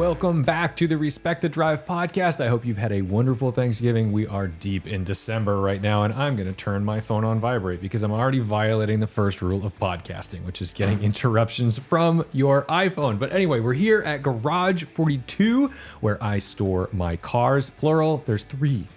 Welcome back to the Respect the Drive podcast. I hope you've had a wonderful Thanksgiving. We are deep in December right now, and I'm going to turn my phone on vibrate because I'm already violating the first rule of podcasting, which is getting interruptions from your iPhone. But anyway, we're here at Garage 42, where I store my cars, plural. There's three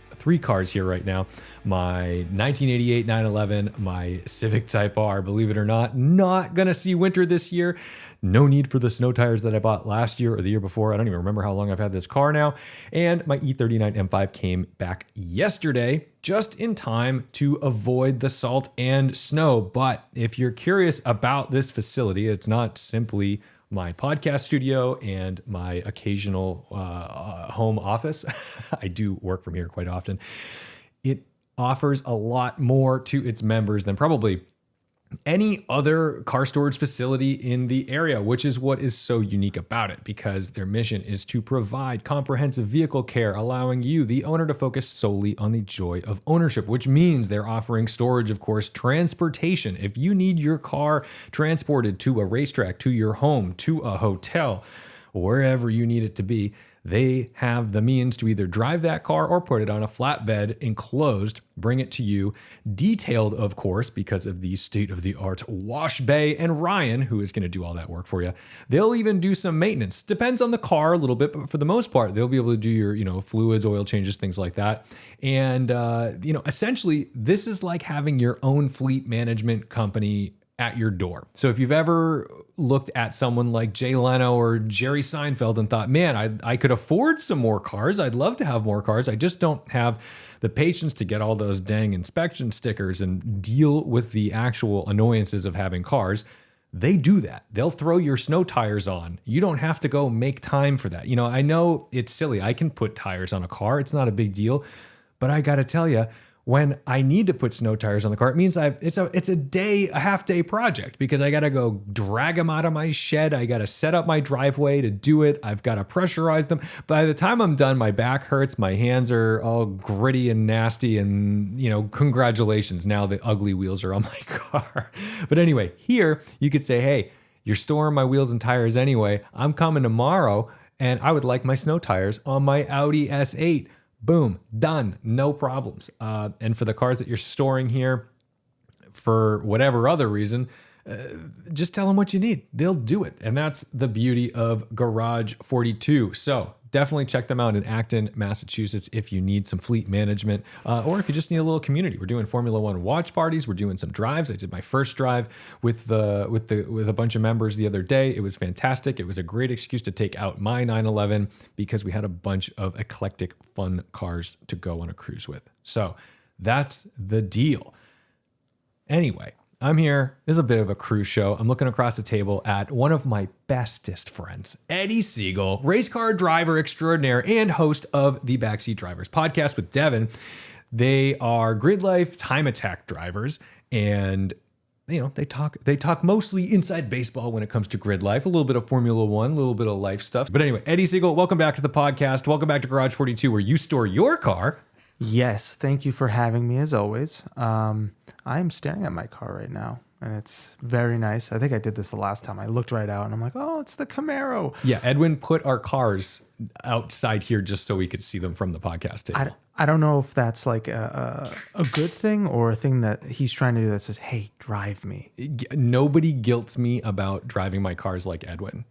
cars here right now. My 1988 911, my Civic Type R, believe it or not gonna see winter this year. No need for the snow tires that I bought last year or the year before. I don't even remember how long I've had this car now. And my E39 M5 came back yesterday, just in time to avoid the salt and snow. But if you're curious about this facility, it's not simply my podcast studio and my occasional home office. I do work from here quite often. It offers a lot more to its members than probably any other car storage facility in the area, which is what is so unique about it, because their mission is to provide comprehensive vehicle care, allowing you, the owner, to focus solely on the joy of ownership, which means they're offering storage, of course, transportation. If you need your car transported to a racetrack, to your home, to a hotel, wherever you need it to be, they have the means to either drive that car or put it on a flatbed enclosed, bring it to you, detailed, of course, because of the state-of-the-art wash bay, and Ryan, who is going to do all that work for you. They'll even do some maintenance. Depends on the car a little bit, but for the most part, they'll be able to do your, fluids, oil changes, things like that. And, essentially, this is like having your own fleet management company at your door. So if you've ever looked at someone like Jay Leno or Jerry Seinfeld and thought, man, I could afford some more cars. I'd love to have more cars. I just don't have the patience to get all those dang inspection stickers and deal with the actual annoyances of having cars. They do that. They'll throw your snow tires on. You don't have to go make time for that. I know it's silly. I can put tires on a car. It's not a big deal. But I got to tell you, when I need to put snow tires on the car, it means it's a half day project, because I got to go drag them out of my shed. I got to set up my driveway to do it. I've got to pressurize them. By the time I'm done, my back hurts. My hands are all gritty and nasty. And, congratulations. Now the ugly wheels are on my car. But anyway, here you could say, hey, you're storing my wheels and tires anyway. I'm coming tomorrow and I would like my snow tires on my Audi S8. Boom, done, no problems. And for the cars that you're storing here, for whatever other reason, just tell them what you need. They'll do it. And that's the beauty of Garage 42. So definitely check them out in Acton, Massachusetts, if you need some fleet management, or if you just need a little community. We're doing Formula One watch parties. We're doing some drives. I did my first drive with a bunch of members the other day. It was fantastic. It was a great excuse to take out my 911 because we had a bunch of eclectic, fun cars to go on a cruise with. So that's the deal. Anyway, I'm here. This is a bit of a cruise show. I'm looking across the table at one of my bestest friends, Eddie Segal, race car driver extraordinaire and host of the Backseat Drivers podcast with Devin. They are Grid Life Time Attack drivers, and they talk mostly inside baseball when it comes to Grid Life, a little bit of Formula One, a little bit of life stuff. But anyway, Eddie Segal, welcome back to the podcast. Welcome back to Garage 42, where you store your car. Yes, thank you for having me, as always. I am staring at my car right now, and it's very nice. I think I did this the last time. I looked right out, and I'm like, oh, it's the Camaro. Yeah, Edwin put our cars outside here just so we could see them from the podcast table. I don't know if that's like a good thing or a thing that he's trying to do that says, hey, drive me. Nobody guilts me about driving my cars like Edwin.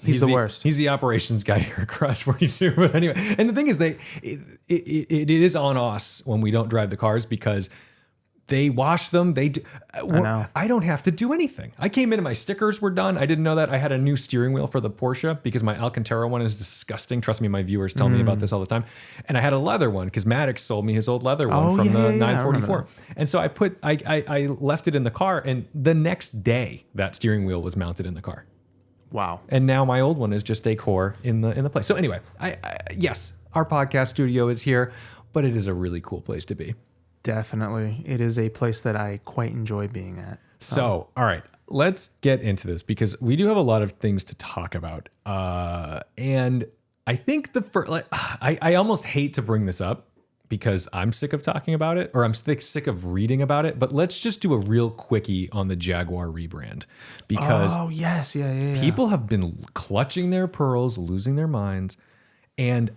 He's the worst. He's the operations guy here at Garage 42. But anyway, and the thing is, it is on us when we don't drive the cars, because they wash them. They do. I don't have to do anything. I came in and my stickers were done. I didn't know that. I had a new steering wheel for the Porsche because my Alcantara one is disgusting. Trust me, my viewers tell me about this all the time. And I had a leather one because Maddox sold me his old leather one from the 944. And so I left it in the car, and the next day that steering wheel was mounted in the car. Wow. And now my old one is just decor in the place. So anyway, yes, our podcast studio is here, but it is a really cool place to be. Definitely. It is a place that I quite enjoy being at. So, all right, let's get into this because we do have a lot of things to talk about. And I think I almost hate to bring this up because I'm sick of talking about it, or I'm sick of reading about it. But let's just do a real quickie on the Jaguar rebrand, because Oh yes, yeah. people have been clutching their pearls, losing their minds, and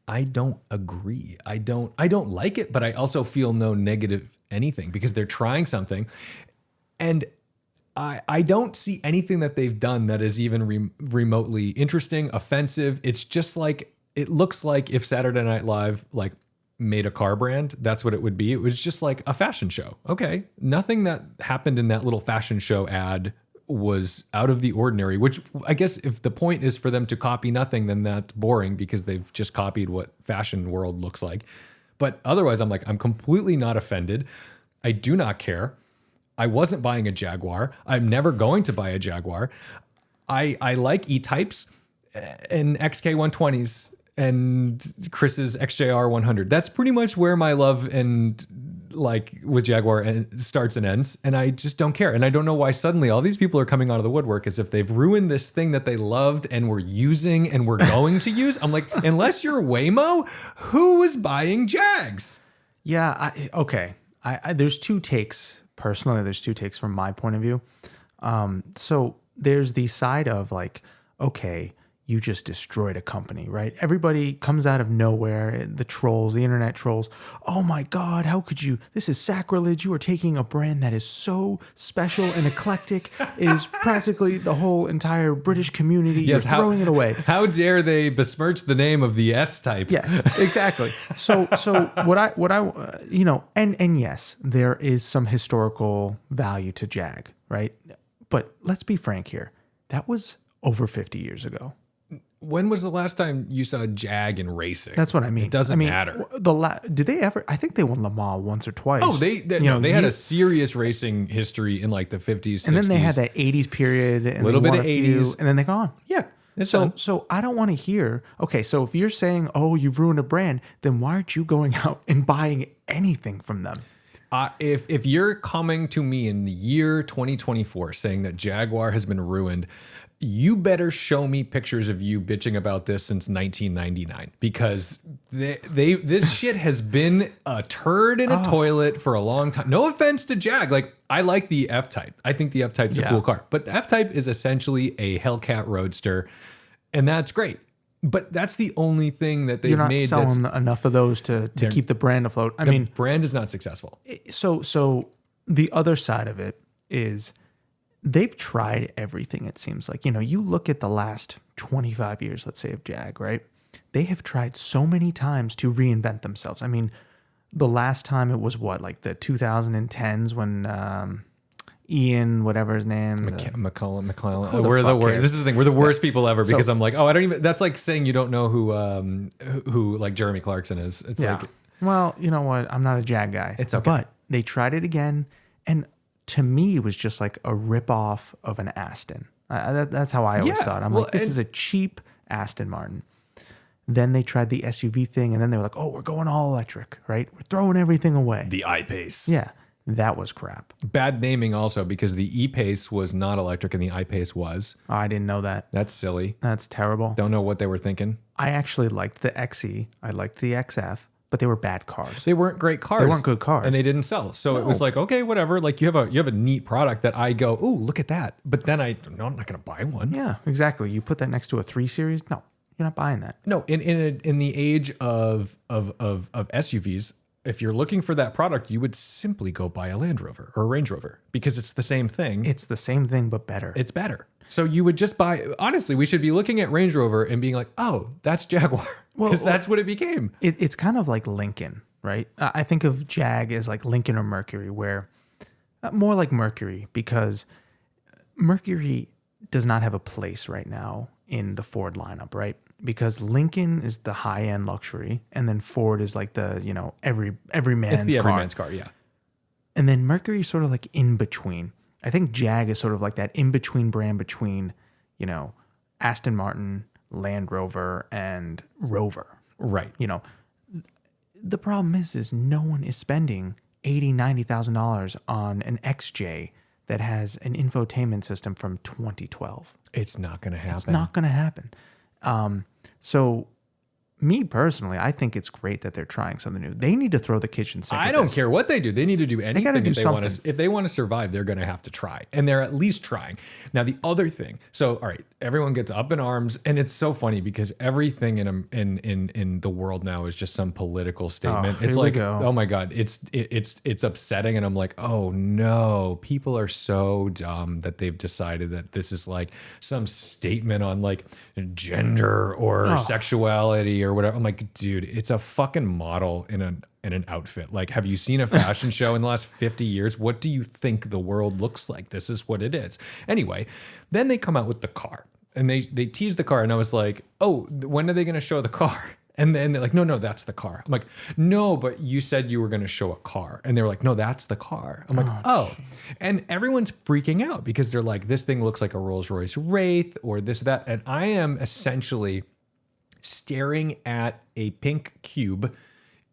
I don't agree. I don't like it, but I also feel no negative anything because they're trying something. And I don't see anything that they've done that is even remotely interesting, offensive. It's just like, it looks like if Saturday Night Live like made a car brand, that's what it would be. It was just like a fashion show. Okay. Nothing that happened in that little fashion show ad was out of the ordinary, which I guess if the point is for them to copy nothing, then that's boring because they've just copied what fashion world looks like. But otherwise, I'm like, I'm completely not offended. I do not care. I wasn't buying a Jaguar. I'm never going to buy a Jaguar. I like E-types and XK120s and Chris's XJR 100. That's pretty much where my love and like with Jaguar starts and ends. And I just don't care. And I don't know why suddenly all these people are coming out of the woodwork as if they've ruined this thing that they loved and were using and were going to use. I'm like, unless you're Waymo, who is buying Jags? Yeah, okay. There's two takes. Personally, there's two takes from my point of view. So there's the side of like, okay, you just destroyed a company, right? Everybody comes out of nowhere, the trolls, the internet trolls. Oh my God, how could you? This is sacrilege. You are taking a brand that is so special and eclectic. It is practically the whole entire British community. Yes, You're throwing it away. How dare they besmirch the name of the S-type? Yes, exactly. So what I you know, and yes, there is some historical value to Jag, right? But let's be frank here. That was over 50 years ago. When was the last time you saw Jag in racing? That's what I mean. It doesn't matter. Did they ever? I think they won Le Mans once or twice. Oh, they had a serious racing history in like the 50s, 60s. And then they had that 80s period. And little bit of 80s. And then they're gone. Yeah. So I don't want to hear, okay, so if you're saying, oh, you've ruined a brand, then why aren't you going out and buying anything from them? If you're coming to me in the year 2024 saying that Jaguar has been ruined, you better show me pictures of you bitching about this since 1999, because this shit has been a turd in a toilet for a long time. No offense to Jag. Like, I like the F-Type. I think the F-Type's a cool car, but the F-Type is essentially a Hellcat Roadster, and that's great. But that's the only thing that they've made. You're not selling enough of those to keep the brand afloat. I mean, brand is not successful. So the other side of it is, they've tried everything, it seems like. You know, you look at the last 25 years, let's say, of Jag, right? They have tried so many times to reinvent themselves. I mean, the last time it was what, like the 2010s when Ian, whatever his name, McClellan. We're the worst. This is the thing. We're the worst people ever, because I'm like, oh, I don't even. That's like saying you don't know who like Jeremy Clarkson is. It's like, well, you know what? I'm not a Jag guy. It's okay. But they tried it again, and to me, it was just like a ripoff of an Aston. That's how I always thought. I'm like, this is a cheap Aston Martin. Then they tried the SUV thing, and then they were like, oh, we're going all electric, right? We're throwing everything away. The I-Pace. Yeah, that was crap. Bad naming also, because the E-Pace was not electric and the I-Pace was. Oh, I didn't know that. That's silly. That's terrible. Don't know what they were thinking. I actually liked the XE. I liked the XF. But they were bad cars. They weren't great cars. They weren't good cars. And they didn't sell. So it was like, okay, whatever. Like, you have a neat product that I go, ooh, look at that. But then I'm not going to buy one. Yeah, exactly. You put that next to a 3 Series? No, you're not buying that. No, in the age of SUVs, if you're looking for that product, you would simply go buy a Land Rover or a Range Rover, because it's the same thing. It's the same thing, but better. It's better. So you would just buy, honestly, we should be looking at Range Rover and being like, oh, that's Jaguar. Because that's what it became. It's kind of like Lincoln, right? I think of Jag as like Lincoln or Mercury, where more like Mercury, because Mercury does not have a place right now in the Ford lineup, right? Because Lincoln is the high-end luxury, and then Ford is like the, you know, every man's car. It's the everyman's car, yeah. And then Mercury is sort of like in between. I think Jag is sort of like that in-between brand between, you know, Aston Martin, Land Rover, and Rover. Right. You know, the problem is no one is spending $80,000, $90,000 on an XJ that has an infotainment system from 2012. It's not going to happen. It's not going to happen. So me personally, I think it's great that they're trying something new. They need to throw the kitchen sink. I don't care what they do. They need to do anything. gotta do if they want to. If they want to survive, they're going to have to try, and they're at least trying. Now, the other thing. So, all right, everyone gets up in arms, and it's so funny because everything in the world now is just some political statement. It's like, oh my god, it's upsetting, and I'm like, oh no, people are so dumb that they've decided that this is like some statement on like gender or sexuality or whatever. I'm like, dude, it's a fucking model in an outfit. Like, have you seen a fashion show in the last 50 years? What do you think the world looks like? This is what it is. Anyway, then they come out with the car and they tease the car. And I was like, oh, when are they going to show the car? And then they're like, no, that's the car. I'm like, no, but you said you were going to show a car. And they were like, no, that's the car. I'm like, oh. And everyone's freaking out because they're like, this thing looks like a Rolls Royce Wraith or this, that. And I am essentially staring at a pink cube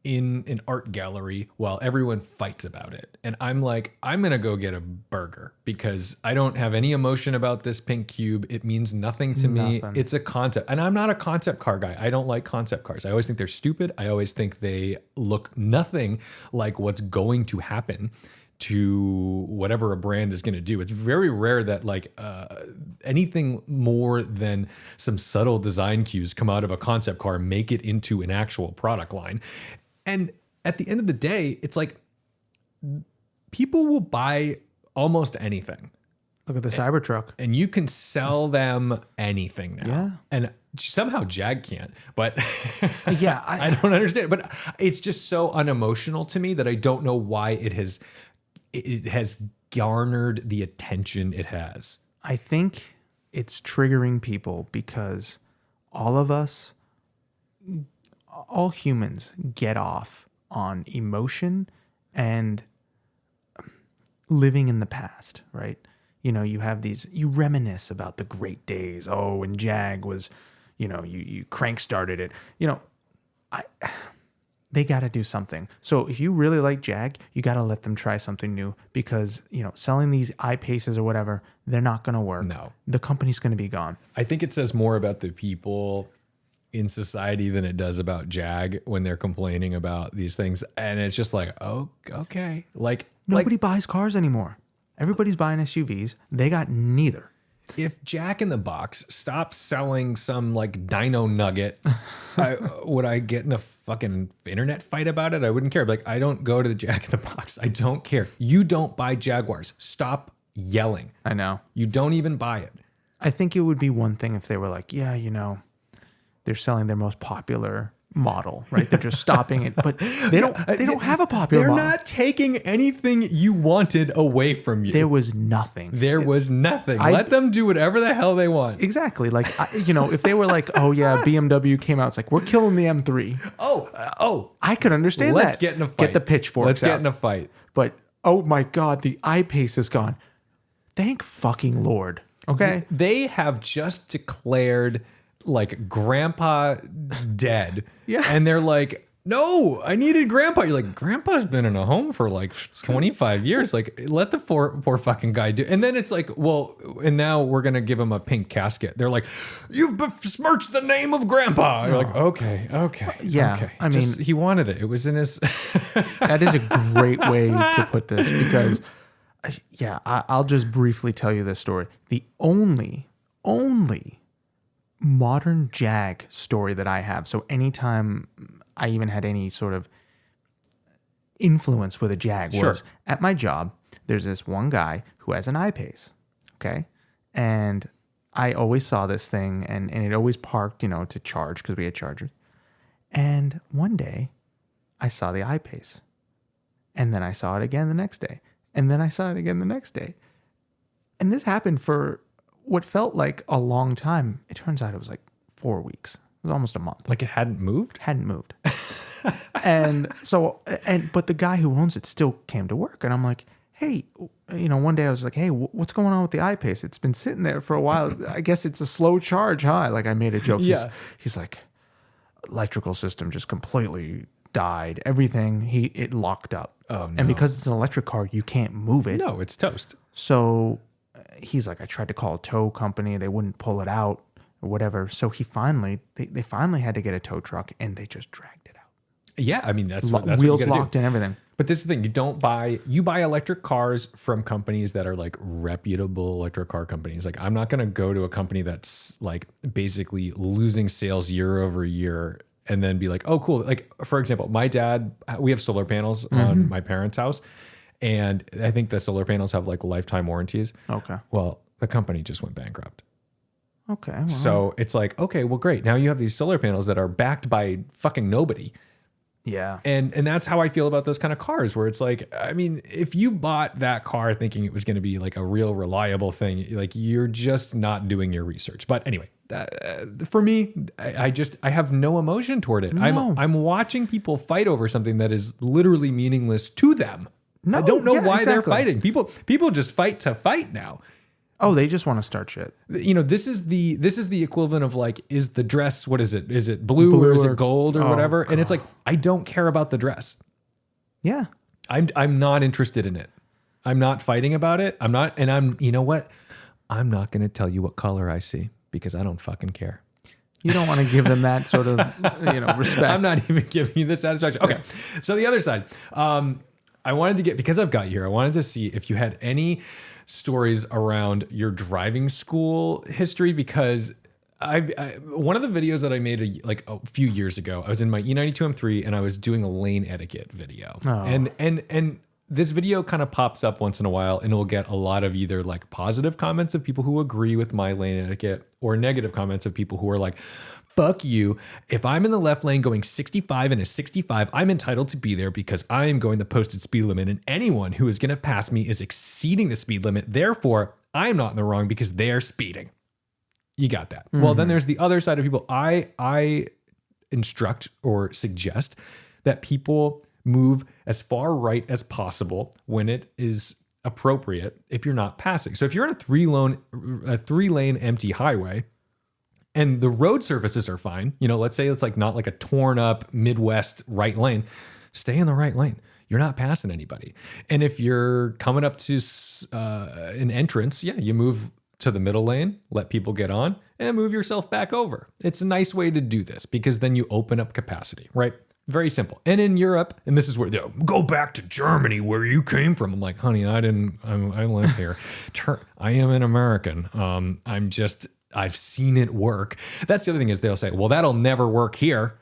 in an art gallery while everyone fights about it. And I'm like, I'm going to go get a burger because I don't have any emotion about this pink cube. It means nothing to me. It's a concept. And I'm not a concept car guy. I don't like concept cars. I always think they're stupid. I always think they look nothing like what's going to happen to whatever a brand is going to do. It's very rare that like anything more than some subtle design cues come out of a concept car, make it into an actual product line. And at the end of the day, it's like people will buy almost anything. Look at the Cybertruck. And you can sell them anything now. Yeah. And somehow Jag can't. But yeah, I don't understand. But it's just so unemotional to me that I don't know why it has garnered the attention it has. I think it's triggering people because all of us, all humans get off on emotion and living in the past, right? You know, you have these, you reminisce about the great days. Oh, and Jag was, you know, you crank started it. You know, they got to do something. So if you really like Jag, you got to let them try something new because, you know, selling these I-Paces or whatever, they're not going to work. No. The company's going to be gone. I think it says more about the people in society than it does about Jag when they're complaining about these things. And it's just like, oh, okay. Like nobody buys cars anymore. Everybody's buying SUVs. They got neither. If Jack in the Box stops selling some like dino nugget, would I get in a fucking internet fight about it? I wouldn't care. Like, I don't go to the Jack in the Box. I don't care. You don't buy Jaguars. Stop yelling. I know. You don't even buy it. I think it would be one thing if they were like, yeah, you know, they're selling their most popular model, right? They're just stopping it, but they don't have a popular model. They're not taking anything you wanted away from you. There was nothing. Let them do whatever the hell they want. Exactly. Like, you know, if they were like, oh yeah, BMW came out, it's like, we're killing the M3. Oh, I could understand that. Let's get in a fight. Get the pitchforks Let's get in a fight. But, oh my God, the I-Pace is gone. Thank fucking Lord. Okay? They have just declared like grandpa dead. Yeah. And they're like, no, I needed grandpa. You're like, grandpa's been in a home for like 25 years. Like, let the poor fucking guy do. And then it's like, well, and now we're going to give him a pink casket. They're like, you've besmirched the name of grandpa. You're like, okay. Yeah. Okay. I mean, he wanted it. It was in his. That is a great way to put this because, yeah, I'll just briefly tell you this story. The only modern Jag story that I have. So anytime I even had any sort of influence with a Jag was at my job, there's this one guy who has an I-Pace. Okay. And I always saw this thing and it always parked, you know, to charge because we had chargers. And one day I saw the I-Pace and then I saw it again the next day. And then I saw it again the next day. And this happened for what felt like a long time. It turns out it was like 4 weeks. It was almost a month. Like it hadn't moved? Hadn't moved. But the guy who owns it still came to work. And I'm like, hey, you know, one day I was like, hey, what's going on with the I-Pace? It's been sitting there for a while. I guess it's a slow charge, huh? Like I made a joke. Yeah. He's like, electrical system just completely died. Everything, it locked up. Oh, no. And because it's an electric car, you can't move it. No, it's toast. So he's like, I tried to call a tow company. They wouldn't pull it out. or whatever. So he finally, they finally had to get a tow truck, and they just dragged it out. Yeah, I mean that's what Wheels you gotta locked do. and everything. But this is the thing: you buy electric cars from companies that are like reputable electric car companies. Like I'm not gonna go to a company that's like basically losing sales year over year and then be like, oh, cool. Like for example, my dad, we have solar panels on my parents' house, and I think the solar panels have like lifetime warranties. Okay. Well, the company just went bankrupt. Okay. Well, So it's like, okay, well, great. Now you have these solar panels that are backed by fucking nobody. yeah. And that's how I feel about those kind of cars, where it's like, I mean, if you bought that car thinking it was going to be like a real reliable thing, like you're just not doing your research. But anyway, for me, I have no emotion toward it. No. I'm watching people fight over something that is literally meaningless to them. No, I don't know yeah, why they're exactly. fighting. People just fight to fight now. Oh, they just want to start shit. You know, this is the equivalent of like, is the dress, what is it? Is it blue or is it gold or whatever? And it's like, I don't care about the dress. Yeah. I'm not interested in it. I'm not fighting about it. You know what? I'm not going to tell you what color I see because I don't fucking care. You don't want to give them that sort of, respect. I'm not even giving you the satisfaction. Okay. So the other side, I wanted to get, because I've got you here, I wanted to see if you had any stories around your driving school history, because one of the videos that I made a few years ago, I was in my E92 M3 and I was doing a lane etiquette video. Oh. And this video kind of pops up once in a while and it will get a lot of either like positive comments of people who agree with my lane etiquette or negative comments of people who are like, fuck you. If I'm in the left lane going 65 and a 65, I'm entitled to be there because I am going the posted speed limit and anyone who is going to pass me is exceeding the speed limit. Therefore, I'm not in the wrong because they're speeding. You got that. Well, then there's the other side of people. I instruct or suggest that people move as far right as possible when it is appropriate if you're not passing. So if you're in a three-lane empty highway, and the road surfaces are fine, let's say it's like not like a torn up Midwest right lane, stay in the right lane. You're not passing anybody. And if you're coming up to an entrance, you move to the middle lane, let people get on and move yourself back over. It's a nice way to do this because then you open up capacity, right? Very simple. And in Europe, and this is where they'll go back to Germany where you came from. I'm like, honey, I live here. I am an American. I've seen it work. That's the other thing is they'll say, well, that'll never work here.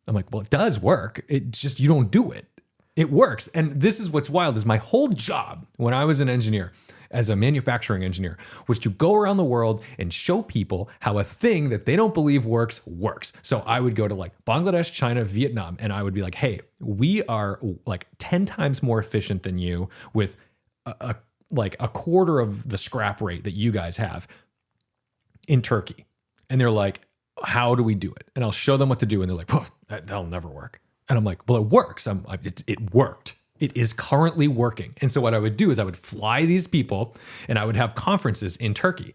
I'm like, well, it does work. It's just, you don't do it. It works. And this is what's wild is my whole job when I was an engineer, as a manufacturing engineer, was to go around the world and show people how a thing that they don't believe works. So I would go to like Bangladesh, China, Vietnam, and I would be like, hey, we are like 10 times more efficient than you with a quarter of the scrap rate that you guys have in Turkey. And they're like, how do we do it? And I'll show them what to do. And they're like, that'll never work. And I'm like, well, it works. It worked. It is currently working. And so what I would do is I would fly these people and I would have conferences in Turkey.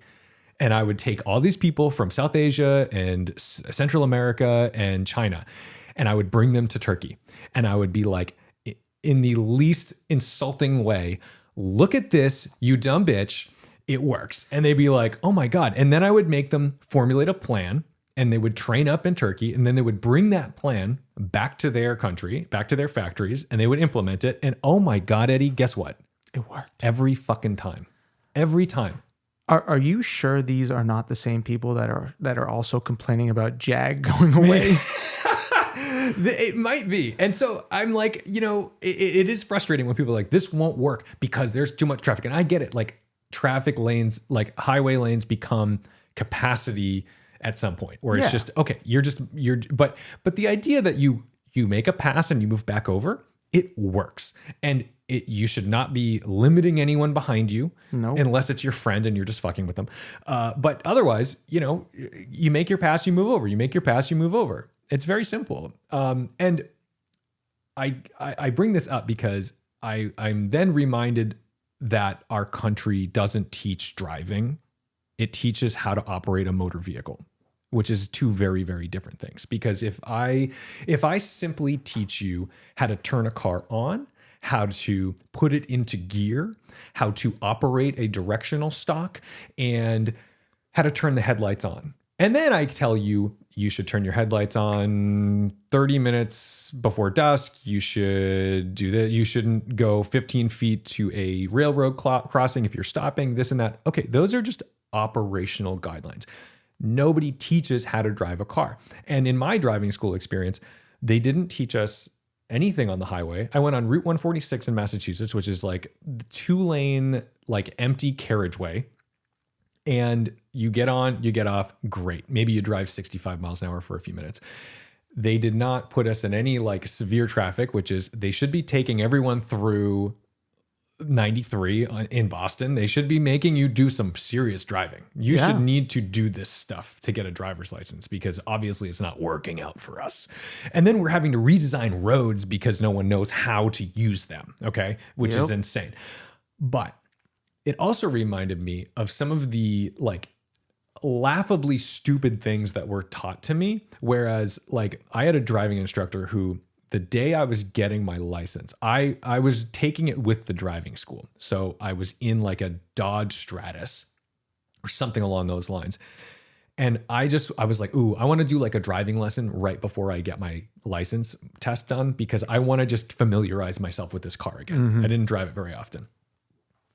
And I would take all these people from South Asia and Central America and China, and I would bring them to Turkey. And I would be like, in the least insulting way, look at this, you dumb bitch. It works. And they'd be like, oh my God. And then I would make them formulate a plan and they would train up in Turkey. And then they would bring that plan back to their country, back to their factories, and they would implement it. And oh my God, Eddie, guess what? It worked. Every fucking time. Every time. Are you sure these are not the same people that are also complaining about Jag going away? It might be. And so I'm like, it is frustrating when people are like, this won't work because there's too much traffic. And I get it. Like traffic lanes, like highway lanes become capacity at some point where it's just, okay, but the idea that you make a pass and you move back over, it works. And you should not be limiting anyone behind you unless it's your friend and you're just fucking with them. But otherwise, you make your pass, you move over. You make your pass, you move over. It's very simple. And I bring this up because I'm then reminded that our country doesn't teach driving. It teaches how to operate a motor vehicle, which is two very, very different things. Because if I simply teach you how to turn a car on, how to put it into gear, how to operate a directional stock, and how to turn the headlights on, And then I tell you, you should turn your headlights on 30 minutes before dusk. You should do that. You shouldn't go 15 feet to a railroad crossing if you're stopping, this and that. Okay, those are just operational guidelines. Nobody teaches how to drive a car. And in my driving school experience, they didn't teach us anything on the highway. I went on Route 146 in Massachusetts, which is like the 2-lane, like empty carriageway. And you get on, you get off, great. Maybe you drive 65 miles an hour for a few minutes. They did not put us in any like severe traffic, which is they should be taking everyone through 93 in Boston. They should be making you do some serious driving. You should need to do this stuff to get a driver's license because obviously it's not working out for us. And then we're having to redesign roads because no one knows how to use them. Okay. Which is insane. But it also reminded me of some of the like laughably stupid things that were taught to me. Whereas like I had a driving instructor who the day I was getting my license, I was taking it with the driving school. So I was in like a Dodge Stratus or something along those lines. And I was like, ooh, I want to do like a driving lesson right before I get my license test done because I want to just familiarize myself with this car again. I didn't drive it very often.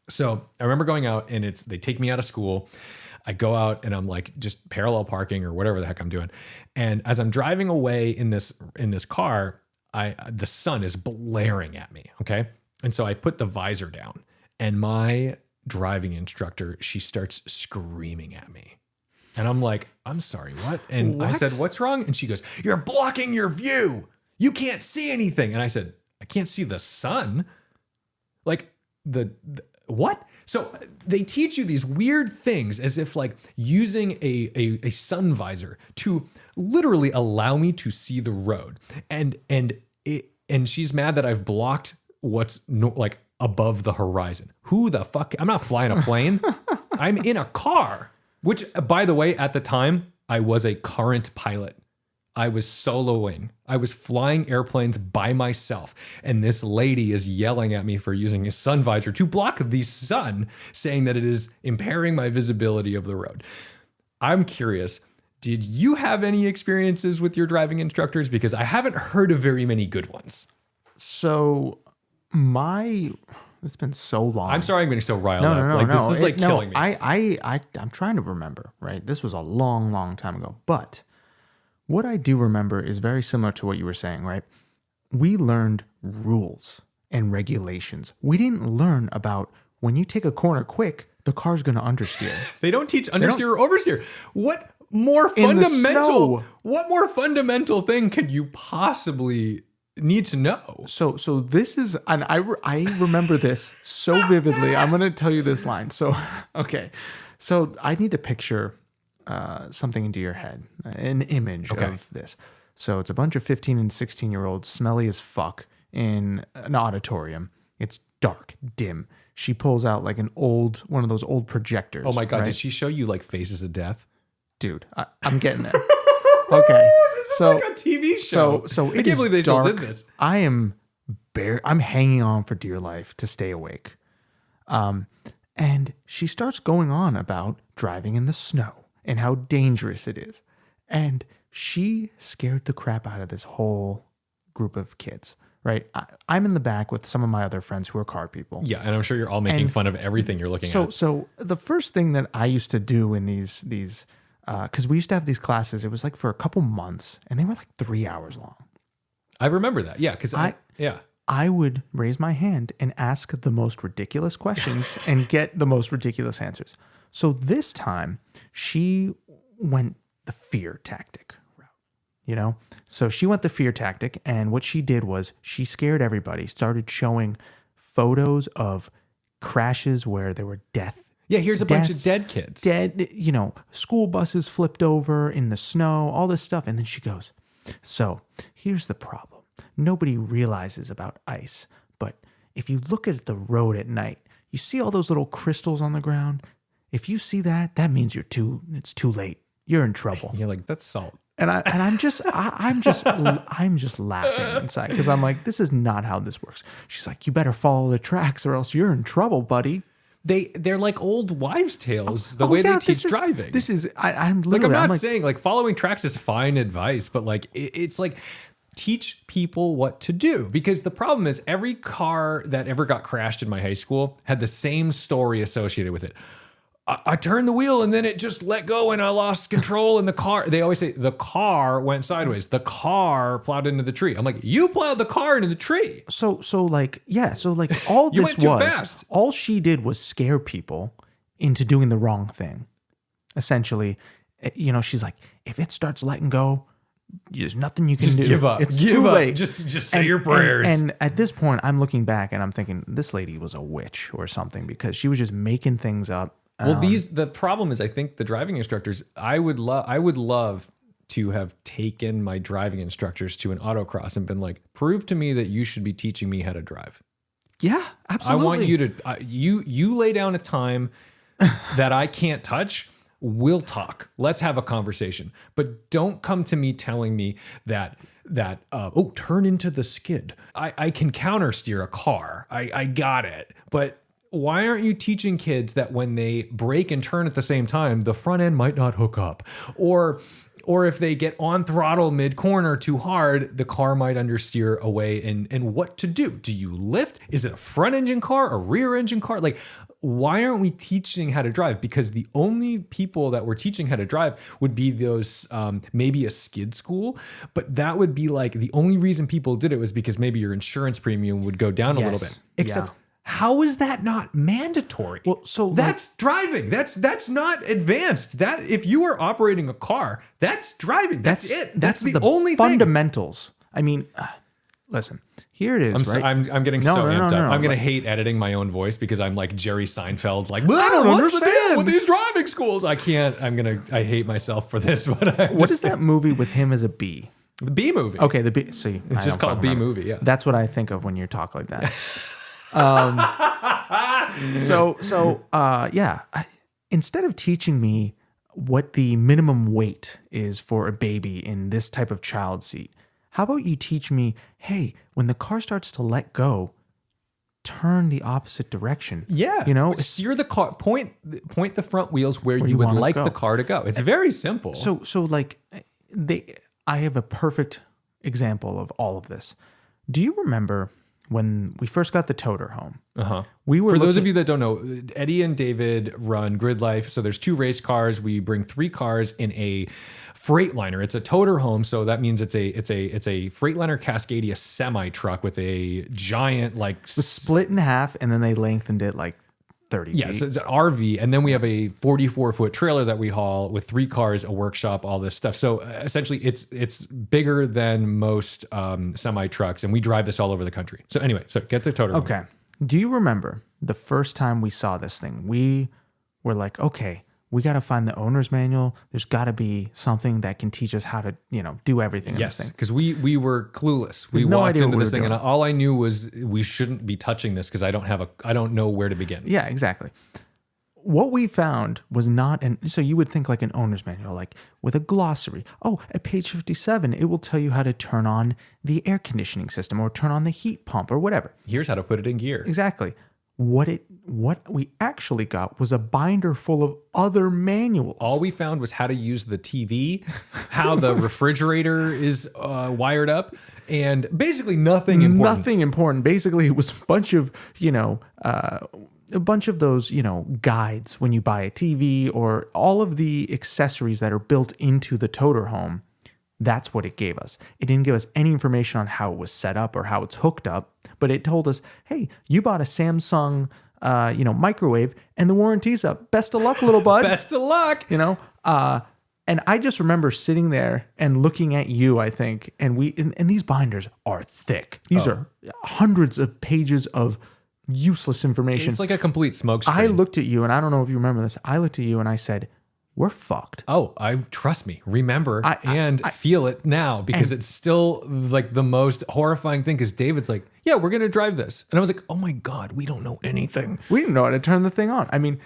So I remember going out and they take me out of school. I go out and I'm like just parallel parking or whatever the heck I'm doing. And as I'm driving away in this car, the sun is blaring at me. Okay. And so I put the visor down and my driving instructor, she starts screaming at me. And I'm like, I'm sorry, what? And I said, what's wrong? And she goes, you're blocking your view. You can't see anything. And I said, I can't see the sun. Like what? So they teach you these weird things as if like using a sun visor to literally allow me to see the road. And she's mad that I've blocked what's like above the horizon. Who the fuck? I'm not flying a plane. I'm in a car, which by the way, at the time I was a current pilot. I was soloing. I was flying airplanes by myself. And this lady is yelling at me for using a sun visor to block the sun, saying that it is impairing my visibility of the road. I'm curious, did you have any experiences with your driving instructors? Because I haven't heard of very many good ones. So it's been so long. I'm sorry I'm getting so riled up. This is like killing me. I'm trying to remember, right? This was a long, long time ago. But what I do remember is very similar to what you were saying, right? We learned rules and regulations. We didn't learn about when you take a corner quick, the car's going to understeer. They don't teach understeer or oversteer. What more fundamental thing could you possibly need to know? So this is, and I remember this so vividly. I'm going to tell you this line. So, okay. So I need to picture something into your head, an image of this. So it's a bunch of 15 and 16-year-olds, smelly as fuck, in an auditorium. It's dark, dim. She pulls out like one of those old projectors. Oh my God, right? Did she show you like Faces of Death? Dude, I'm getting there. Okay. This is like a TV show. So I can't believe they still did this. I'm hanging on for dear life to stay awake. And she starts going on about driving in the snow and how dangerous it is. And she scared the crap out of this whole group of kids, right? I'm in the back with some of my other friends who are car people. Yeah, and I'm sure you're all making fun of everything you're looking at. So the first thing that I used to do in these because we used to have these classes, it was like for a couple months, and they were like 3 hours long. I remember that. Yeah, because I would raise my hand and ask the most ridiculous questions and get the most ridiculous answers. So this time, she went the fear tactic route, you know? So she went the fear tactic, and what she did was she scared everybody, started showing photos of crashes where there were deaths. Yeah, here's a bunch of dead kids. School buses flipped over in the snow, all this stuff. And then she goes, so here's the problem. Nobody realizes about ice, but if you look at the road at night, you see all those little crystals on the ground. If you see that, that means it's too late. You're in trouble. You're like, that's salt. And I'm just laughing inside because I'm like, this is not how this works. She's like, you better follow the tracks or else you're in trouble, buddy. they're like old wives' tales. The way they teach driving. I'm like, literally. I'm not saying like following tracks is fine advice, but like it's like teach people what to do, because the problem is every car that ever got crashed in my high school had the same story associated with it. I turned the wheel and then it just let go and I lost control in the car. They always say the car went sideways. The car plowed into the tree. I'm like, you plowed the car into the tree. So like all You this went too was fast. all she did was scare people into doing the wrong thing. Essentially, she's like, if it starts letting go, there's nothing you can do. Give up. It's Give too up. late. Just say your prayers. And at this point, I'm looking back and I'm thinking this lady was a witch or something, because she was just making things up. Well, the problem is, I think the driving instructors, I would love to have taken my driving instructors to an autocross and been like, prove to me that you should be teaching me how to drive. Yeah, absolutely. I want you to, you lay down a time that I can't touch. We'll talk. Let's have a conversation. But don't come to me telling me that turn into the skid. I can counter steer a car. I got it. But why aren't you teaching kids that when they brake and turn at the same time, the front end might not hook up? Or if they get on throttle mid-corner too hard, the car might understeer away, and what to do? Do you lift? Is it a front engine car, a rear engine car? Like, why aren't we teaching how to drive? Because the only people that were teaching how to drive would be those, maybe a skid school, but that would be like the only reason people did it was because maybe your insurance premium would go down a little bit. Except, how is that not mandatory? Well, so that's driving. That's not advanced. That if you are operating a car, that's driving. That's it. That's the only fundamentals. I mean, listen, here it is. I'm getting so amped up. I'm gonna hate editing my own voice because I'm like Jerry Seinfeld. Like, I don't understand with these driving schools. I can't. I hate myself for this. But what is that movie with him as a bee? The Bee Movie. Okay, the Bee. See, it's just called Bee Movie. Yeah, that's what I think of when you talk like that. Instead of teaching me what the minimum weight is for a baby in this type of child seat, how about you teach me, hey, when the car starts to let go, turn the opposite direction. Yeah. Steer the car, point the front wheels where you would like the car to go. It's very simple. So like I have a perfect example of all of this. Do you remember when we first got the toter home? For those of you that don't know, Eddie and David run Grid Life. So there's 2 race cars. We bring 3 cars in a Freightliner. It's a toter home, so that means it's a Freightliner Cascadia semi truck with a giant split in half, and then they lengthened it like 30 feet. Yes, it's an RV, and then we have a 44-foot trailer that we haul with 3 cars, a workshop, all this stuff. So essentially, it's bigger than most semi trucks, and we drive this all over the country. So anyway, get the toter home. Okay. Do you remember the first time we saw this thing? We were like, okay, we got to find the owner's manual. There's got to be something that can teach us how to, do everything in this thing. Because we were clueless. We walked into this thing, and all I knew was we shouldn't be touching this because I don't know where to begin. Yeah, exactly. What we found was not so you would think like an owner's manual, like with a glossary. Oh, at page 57, it will tell you how to turn on the air conditioning system or turn on the heat pump or whatever. Here's how to put it in gear. Exactly. What we actually got was a binder full of other manuals. All we found was how to use the TV, how the refrigerator is wired up, and basically nothing important. Nothing important. Basically, it was a bunch of, those, guides when you buy a TV or all of the accessories that are built into the toter home. That's what it gave us. It didn't give us any information on how it was set up or how it's hooked up, but it told us, hey, you bought a Samsung, microwave and the warranty's up. Best of luck, little bud. Best of luck. And I just remember sitting there and looking at you, I think, and these binders are thick. These are hundreds of pages of useless information. It's like a complete smokescreen. I looked at you, and I don't know if you remember this. I looked at you and I said, we're fucked. Oh, trust me. Remember and feel it now because it's still like the most horrifying thing because David's like, yeah, we're going to drive this. And I was like, oh my God, we don't know anything. We didn't know how to turn the thing on. I mean,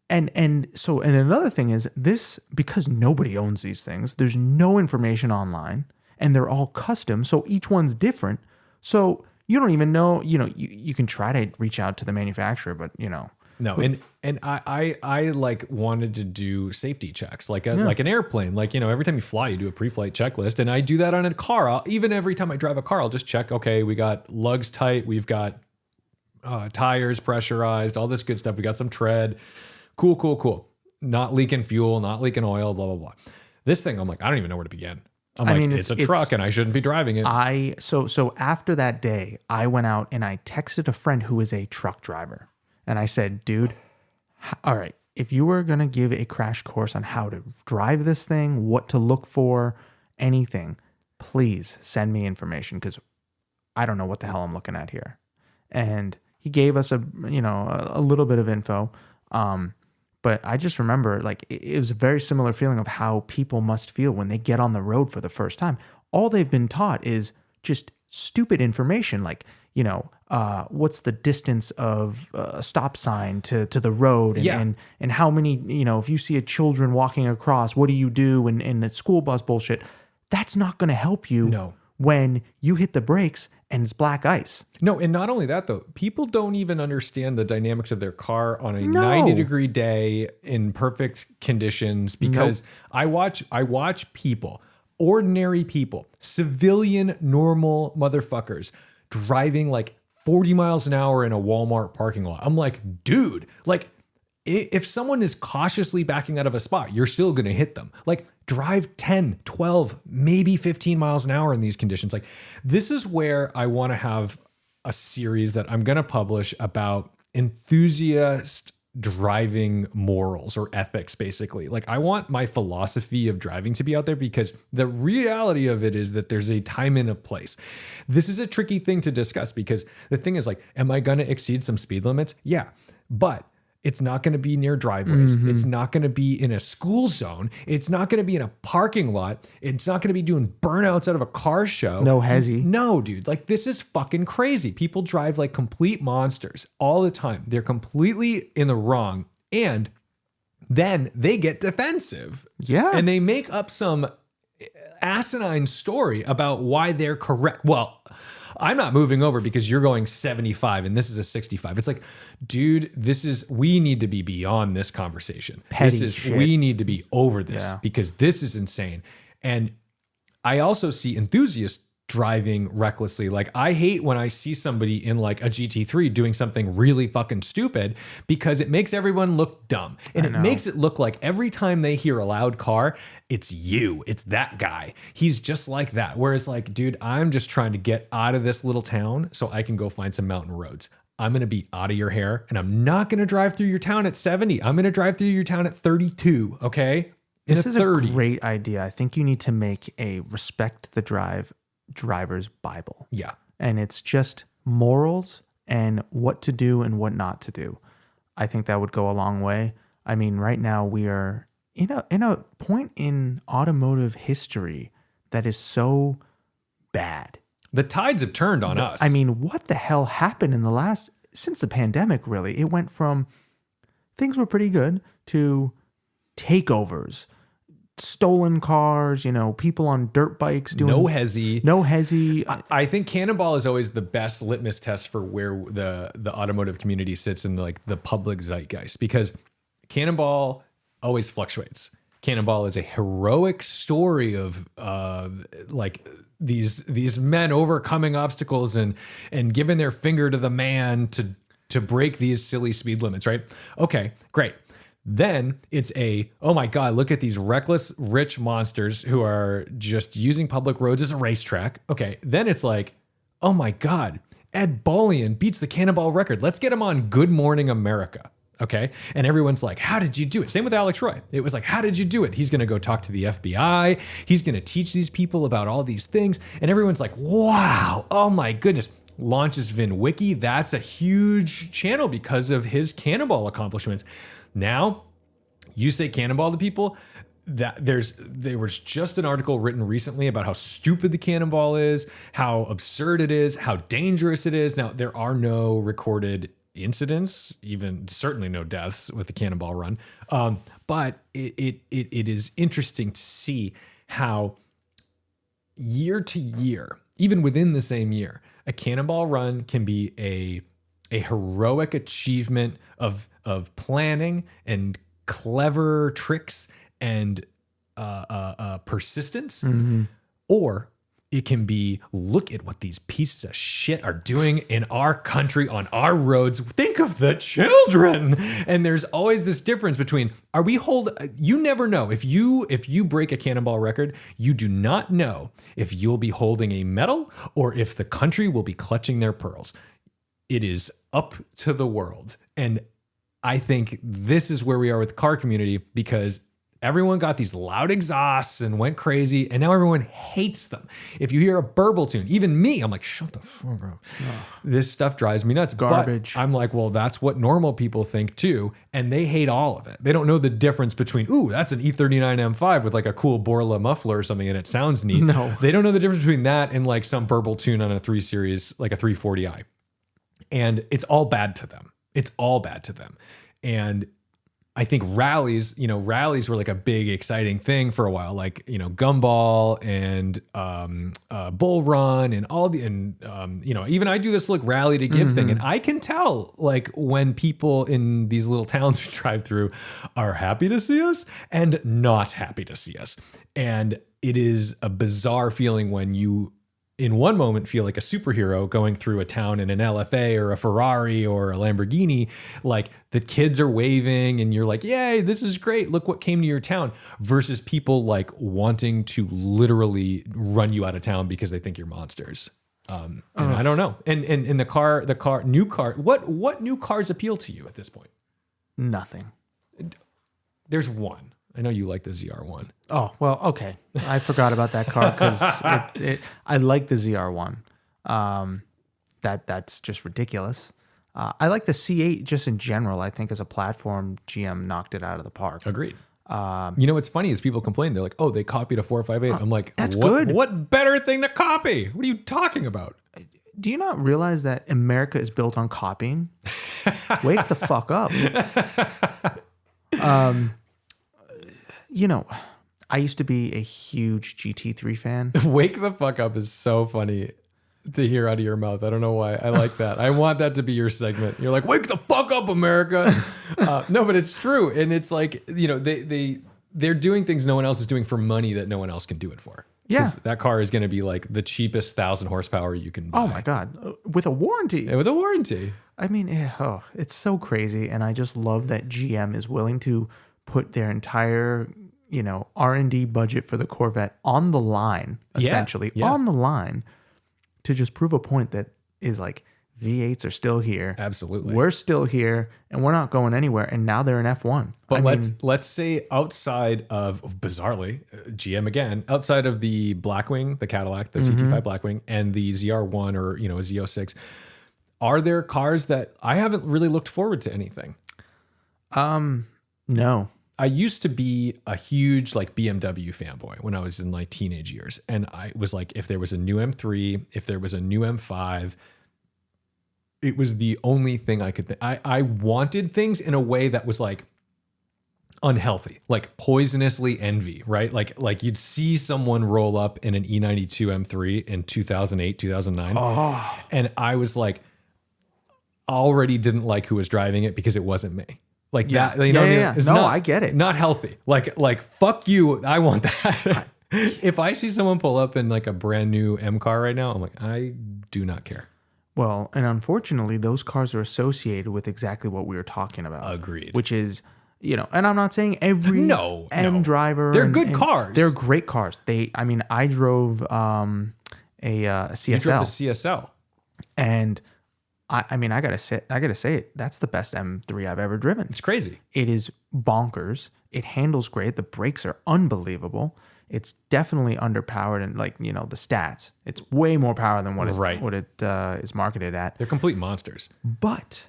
and another thing is this, because nobody owns these things, there's no information online and they're all custom. So each one's different. So you don't even know, you can try to reach out to the manufacturer, but No, and I like wanted to do safety checks like like an airplane. Like, you know, every time you fly, you do a pre-flight checklist, and I do that on a car. Even every time I drive a car, I'll just check. Okay, we got lugs tight, we've got tires pressurized, all this good stuff. We got some tread. Cool. Not leaking fuel, not leaking oil. Blah blah blah. This thing, I'm like, I don't even know where to begin. I mean, it's a truck, and I shouldn't be driving it. So after that day, I went out and I texted a friend who is a truck driver. And I said, dude, all right, if you were going to give a crash course on how to drive this thing, what to look for, anything, please send me information because I don't know what the hell I'm looking at here. And he gave us a little bit of info. But I just remember like it was a very similar feeling of how people must feel when they get on the road for the first time. All they've been taught is just stupid information like, you know, what's the distance of a stop sign to the road and how many, you know, if you see a children walking across, what do you do? And the school bus bullshit. That's not going to help you when you hit the brakes and it's black ice. No, and not only that though, people don't even understand the dynamics of their car on a 90-degree day in perfect conditions because I watch people, ordinary people, civilian, normal motherfuckers driving like 40 miles an hour in a Walmart parking lot. I'm like, dude, like if someone is cautiously backing out of a spot, you're still going to hit them. Like drive 10, 12, maybe 15 miles an hour in these conditions. Like this is where I want to have a series that I'm going to publish about enthusiast driving morals or ethics, basically. Like I want my philosophy of driving to be out there because the reality of it is that there's a time and a place. This is a tricky thing to discuss because the thing is like, am I going to exceed some speed limits? Yeah, but it's not going to be near driveways. Mm-hmm. It's not going to be in a school zone. It's not going to be in a parking lot. It's not going to be doing burnouts out of a car show. No hezzy. No, dude. Like this is fucking crazy. People drive like complete monsters all the time. They're completely in the wrong. And then they get defensive. Yeah. And they make up some asinine story about why they're correct. Well, I'm not moving over because you're going 75 and this is a 65. It's like, dude, we need to be beyond this conversation. Petty shit. We need to be over this because this is insane. And I also see enthusiasts driving recklessly. Like I hate when I see somebody in like a GT3 doing something really fucking stupid because it makes everyone look dumb. And it makes it look like every time they hear a loud car, it's that guy. He's just like that. Whereas like, dude, I'm just trying to get out of this little town so I can go find some mountain roads. I'm going to be out of your hair and I'm not going to drive through your town at 70. I'm going to drive through your town at 32. Okay. This is 30. A great idea. I think you need to make a respect the driver's Bible. Yeah. And it's just morals and what to do and what not to do. I think that would go a long way. I mean, right now we are in a point in automotive history that is so bad. The tides have turned on us. I mean, what the hell happened since the pandemic, really? It went from things were pretty good to takeovers, stolen cars, you know, people on dirt bikes doing no hezzy. I think Cannonball is always the best litmus test for where the automotive community sits in like the public zeitgeist because Cannonball always fluctuates. Cannonball is a heroic story of like these men overcoming obstacles and giving their finger to the man to break these silly speed limits, right? Okay, great. Then it's oh my God, look at these reckless, rich monsters who are just using public roads as a racetrack. Okay, then it's like, oh my God, Ed Bolian beats the Cannonball record. Let's get him on Good Morning America. Okay. And everyone's like, how did you do it? Same with Alex Roy. It was like, how did you do it? He's going to go talk to the FBI. He's going to teach these people about all these things. And everyone's like, wow, oh my goodness. Launches VinWiki. That's a huge channel because of his Cannonball accomplishments. Now, you say Cannonball to people, there was just an article written recently about how stupid the Cannonball is, how absurd it is, how dangerous it is. Now, there are no recorded incidents, even certainly no deaths with the Cannonball Run. But it is interesting to see how year to year, even within the same year, a Cannonball Run can be a heroic achievement of planning and clever tricks and persistence, or it can be, look at what these pieces of shit are doing in our country on our roads. Think of the children. And there's always this difference between, you never know. If you break a Cannonball record, you do not know if you'll be holding a medal or if the country will be clutching their pearls. It is up to the world. And I think this is where we are with the car community, because everyone got these loud exhausts and went crazy, and now everyone hates them. If you hear a burble tune, even me, I'm like, shut the fuck up. This stuff drives me nuts. Garbage. But I'm like, well, that's what normal people think too, and they hate all of it. They don't know the difference between, ooh, that's an E39 M5 with like a cool Borla muffler or something, and it sounds neat. No. They don't know the difference between that and like some burble tune on a 3 Series, like a 340i. And it's all bad to them. It's all bad to them. And I think rallies were like a big, exciting thing for a while, like, Gumball and Bull Run and all the, and, even I do this rally to give thing. And I can tell like when people in these little towns we drive through are happy to see us and not happy to see us. And it is a bizarre feeling when you, in one moment, feel like a superhero going through a town in an LFA or a Ferrari or a Lamborghini. Like the kids are waving and you're like, yay, this is great. Look what came to your town. Versus people like wanting to literally run you out of town because they think you're monsters. And I don't know. And new car, what new cars appeal to you at this point? Nothing. There's one. I know you like the ZR1. Oh, well, okay. I forgot about that car because I like the ZR1. That's just ridiculous. I like the C8 just in general. I think as a platform, GM knocked it out of the park. Agreed. What's funny is people complain. They're like, oh, they copied a 458. I'm like, that's good. What better thing to copy? What are you talking about? Do you not realize that America is built on copying? Wake the fuck up. I used to be a huge GT3 fan. Wake the fuck up is so funny to hear out of your mouth. I don't know why. I like that. I want that to be your segment. You're like, wake the fuck up, America. No, but it's true. And it's like, they're doing things no one else is doing for money that no one else can do it for. Yeah. That car is going to be like the cheapest 1,000 horsepower you can buy. Oh my God. With a warranty. Yeah, with a warranty. I mean, it's so crazy. And I just love that GM is willing to put their entire, R&D budget for the Corvette on the line, essentially, on the line, to just prove a point that is like, V8s are still here. Absolutely. We're still here, and we're not going anywhere, and now they're an F1. But let's say outside of, bizarrely, GM again, outside of the Blackwing, the Cadillac, the CT5 Blackwing, and the ZR1 or, a Z06, are there cars that I haven't really looked forward to anything? No. I used to be a huge BMW fanboy when I was in teenage years. And I was like, if there was a new M3, if there was a new M5, it was the only thing I could think. I wanted things in a way that was unhealthy, poisonously envy, right? Like you'd see someone roll up in an E92 M3 in 2008, 2009. Oh. And I was already didn't like who was driving it because it wasn't me. That, No, not, I get it. Not healthy. Like fuck you. I want that. If I see someone pull up in a brand new M car right now, I'm like, I do not care. Well, and unfortunately, those cars are associated with exactly what we were talking about. Agreed. Which is, and I'm not saying every M driver. They're good cars. They're great cars. I drove a CSL. You drove the CSL. And I gotta say it. That's the best M3 I've ever driven. It's crazy. It is bonkers. It handles great. The brakes are unbelievable. It's definitely underpowered and the stats. It's way more power than what it is marketed at. They're complete monsters. But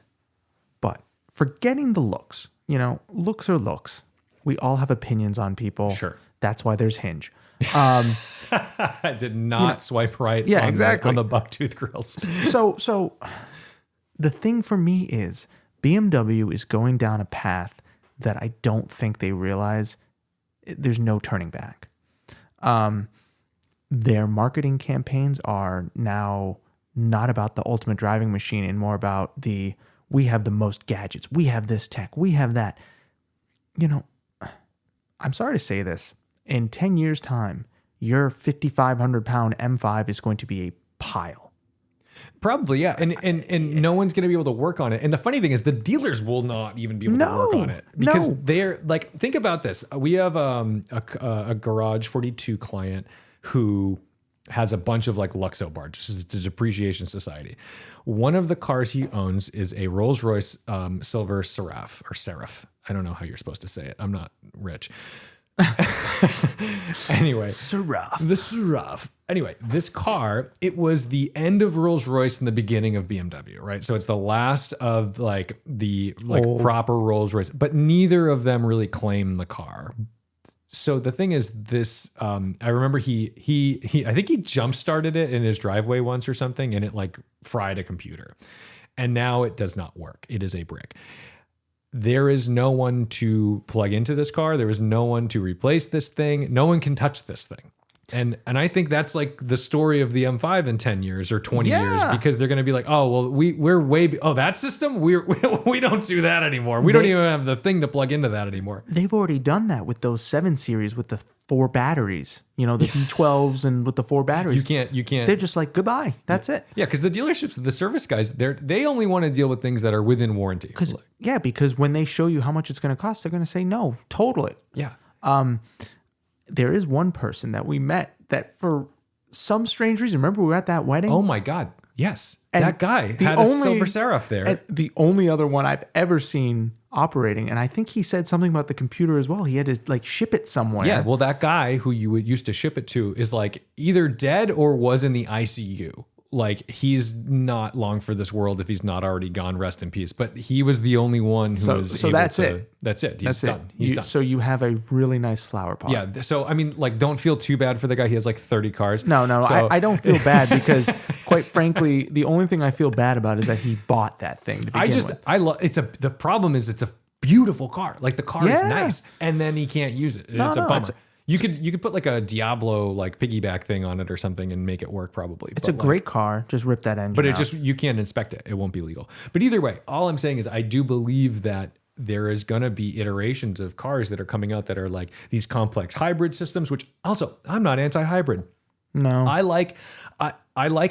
forgetting the looks, looks are looks. We all have opinions on people. Sure. That's why there's Hinge. I did not swipe right on the bucktooth grills. So the thing for me is BMW is going down a path that I don't think they realize there's no turning back. Their marketing campaigns are now not about the ultimate driving machine and more about we have the most gadgets, we have this tech, we have that. You know, I'm sorry to say this. In 10 years' time, your 5,500-pound M5 is going to be a pile. Probably, yeah. And no one's going to be able to work on it. And the funny thing is the dealers will not even be able to work on it. Because they're like, think about this. We have a Garage 42 client who has a bunch of like Luxo barges. This is the Depreciation Society. One of the cars he owns is a Rolls-Royce Silver Seraph. I don't know how you're supposed to say it. I'm not rich. Anyway, the Seraph. Anyway, this car, it was the end of Rolls-Royce and the beginning of BMW, right? So it's the last of like the proper Rolls-Royce, but neither of them really claim the car. So the thing is this, I remember he I think he jump started it in his driveway once or something and it like fried a computer. And now it does not work. It is a brick. There is no one to plug into this car. There is no one to replace this thing. No one can touch this thing. And I think that's like the story of the M5 in 10 years or 20 years, because they're going to be like, oh, well, we're way, that system, we don't do that anymore. We don't even have the thing to plug into that anymore. They've already done that with those 7 Series with the 4 batteries, you know, the V12s and with the 4 batteries. You can't. They're just like, goodbye. That's it. Yeah, because the dealerships, the service guys, they only want to deal with things that are within warranty. Because when they show you how much it's going to cost, they're going to say, no, total it. Yeah. There is one person that we met that for some strange reason, remember we were at that wedding? Oh my God. Yes. And that guy had a Silver Seraph there. And the only other one I've ever seen operating. And I think he said something about the computer as well. He had to like ship it somewhere. Yeah. Well, that guy who you would used to ship it to is like either dead or was in the ICU. Like he's not long for this world if he's not already gone. Rest in peace. But he was the only one who was able that's to. It. That's it. He's done. He's done. So you have a really nice flower pot. Yeah. So I mean, like, don't feel too bad for the guy. He has like 30 cars. No. So, I don't feel bad because, quite frankly, the only thing I feel bad about is that he bought that thing. To begin with. I love. The problem is it's a beautiful car. Like the car is nice, and then he can't use it. It's a bummer. You could put like a Diablo like piggyback thing on it or something and make it work probably. It's a great car. Just rip that engine. But you can't inspect it. It won't be legal. But either way, all I'm saying is I do believe that there is going to be iterations of cars that are coming out that are like these complex hybrid systems, which also I'm not anti-hybrid. No. I like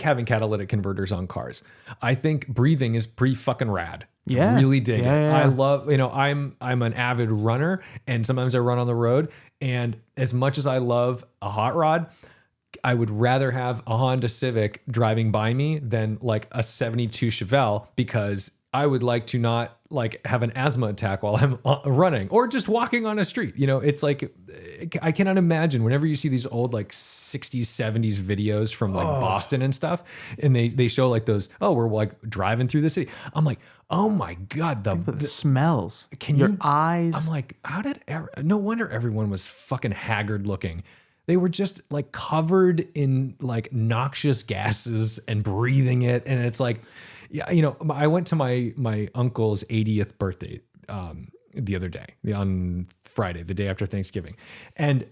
having catalytic converters on cars. I think breathing is pretty fucking rad. Yeah. I really dig it. Yeah. I love, I'm an avid runner and sometimes I run on the road. And as much as I love a hot rod, I would rather have a Honda Civic driving by me than like a 72 Chevelle because I would like to not like have an asthma attack while I'm running or just walking on a street. You know, it's like, I cannot imagine whenever you see these old like 60s, 70s videos from like Boston and stuff, and they show like those, we're like driving through the city. I'm like, oh my God, the smells. Your eyes. I'm like, no wonder everyone was fucking haggard looking. They were just like covered in like noxious gases and breathing it. And it's like, yeah, I went to my uncle's 80th birthday the other day, on Friday, the day after Thanksgiving. And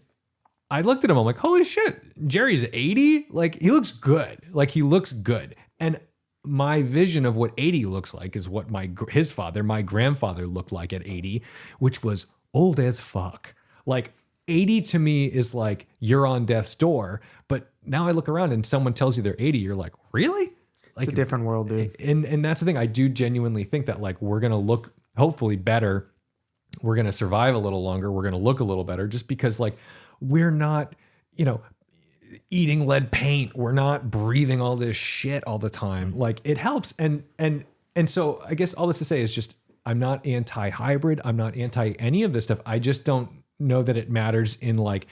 I looked at him, I'm like, holy shit, Jerry's 80? Like, he looks good. Like, he looks good. And my vision of what 80 looks like is what my grandfather looked like at 80, which was old as fuck. Like, 80 to me is like, you're on death's door. But now I look around and someone tells you they're 80, you're like, really? Like, it's a different world, dude. And that's the thing. I do genuinely think that like we're going to look hopefully better. We're going to survive a little longer. We're going to look a little better just because like we're not, eating lead paint. We're not breathing all this shit all the time. Like it helps. And so I guess all this to say is just, I'm not anti-hybrid. I'm not anti any of this stuff. I just don't know that it matters in like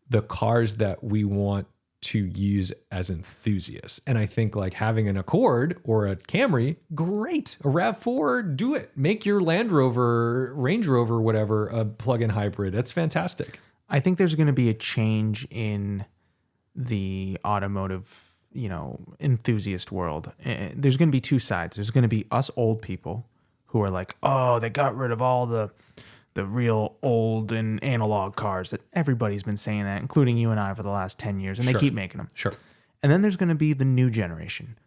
the cars that we want to use as enthusiasts. And I think like having an Accord or a Camry, great. A RAV4, do it. Make your Land Rover, Range Rover, whatever, a plug-in hybrid. That's fantastic. I think there's going to be a change in the automotive, enthusiast world. There's going to be two sides. There's going to be us old people who are like, oh, they got rid of all the real old and analog cars. That everybody's been saying that, including you and I for the last 10 years, and they keep making them. Sure. And then there's going to be the new generation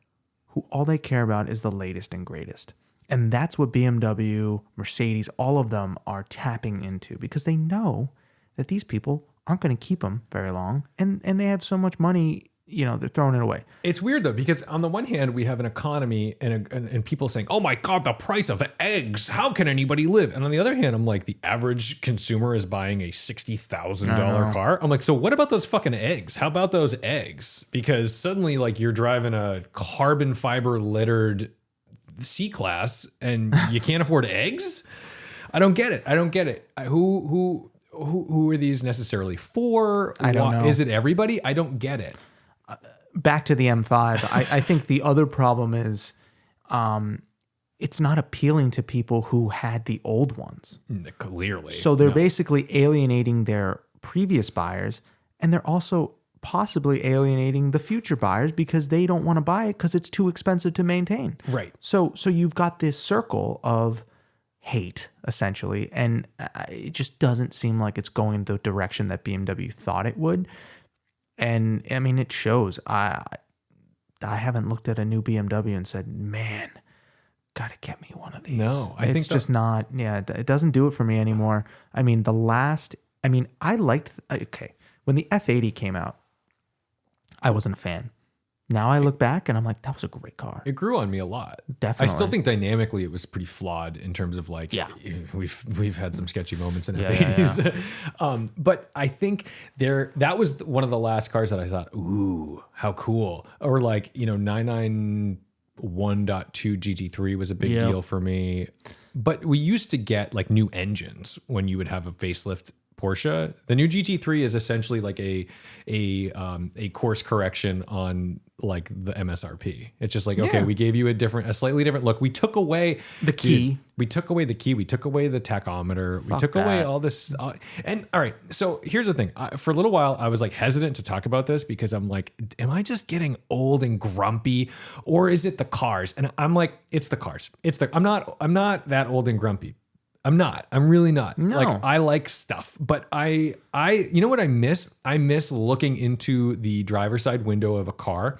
who all they care about is the latest and greatest. And that's what BMW, Mercedes, all of them are tapping into, because they know that these people aren't going to keep them very long, and they have so much money, they're throwing it away. It's weird though, because on the one hand we have an economy and people saying, "Oh my God, the price of eggs! How can anybody live?" And on the other hand, I'm like, the average consumer is buying a $60,000 car. I'm like, so what about those fucking eggs? How about those eggs? Because suddenly, like, you're driving a carbon fiber littered C-Class and you can't afford eggs. I don't get it. Who are these necessarily for? I don't know. Is it everybody? I don't get it. Back to the M5, I think the other problem is it's not appealing to people who had the old ones. Clearly. So they're basically alienating their previous buyers, and they're also possibly alienating the future buyers because they don't want to buy it because it's too expensive to maintain. Right. So you've got this circle of hate, essentially, and it just doesn't seem like it's going the direction that BMW thought it would. And I mean, it shows. I haven't looked at a new BMW and said, "Man, gotta get me one of these." No, I it's think just not. Yeah, it doesn't do it for me anymore. I mean, I liked. Okay, when the F80 came out, I wasn't a fan. Now I look back and I'm like, that was a great car. It grew on me a lot. Definitely. I still think dynamically it was pretty flawed in terms of like, we've had some sketchy moments in F80s. Yeah. But I think that was one of the last cars that I thought, ooh, how cool. Or like, 991.2 GT3 was a big deal for me. But we used to get like new engines when you would have a facelift Porsche. The new GT3 is essentially like a course correction on like the MSRP. It's just like, okay, we gave you a slightly different look. We took away the key. We took away the key. We took away the tachometer. We took away all this. And all right, so here's the thing. For a little while, I was like hesitant to talk about this because I'm like, am I just getting old and grumpy, or is it the cars? And I'm like, it's the cars. I'm not that old and grumpy. I'm not. I'm really not. No. Like, I like stuff, but you know what I miss? I miss looking into the driver's side window of a car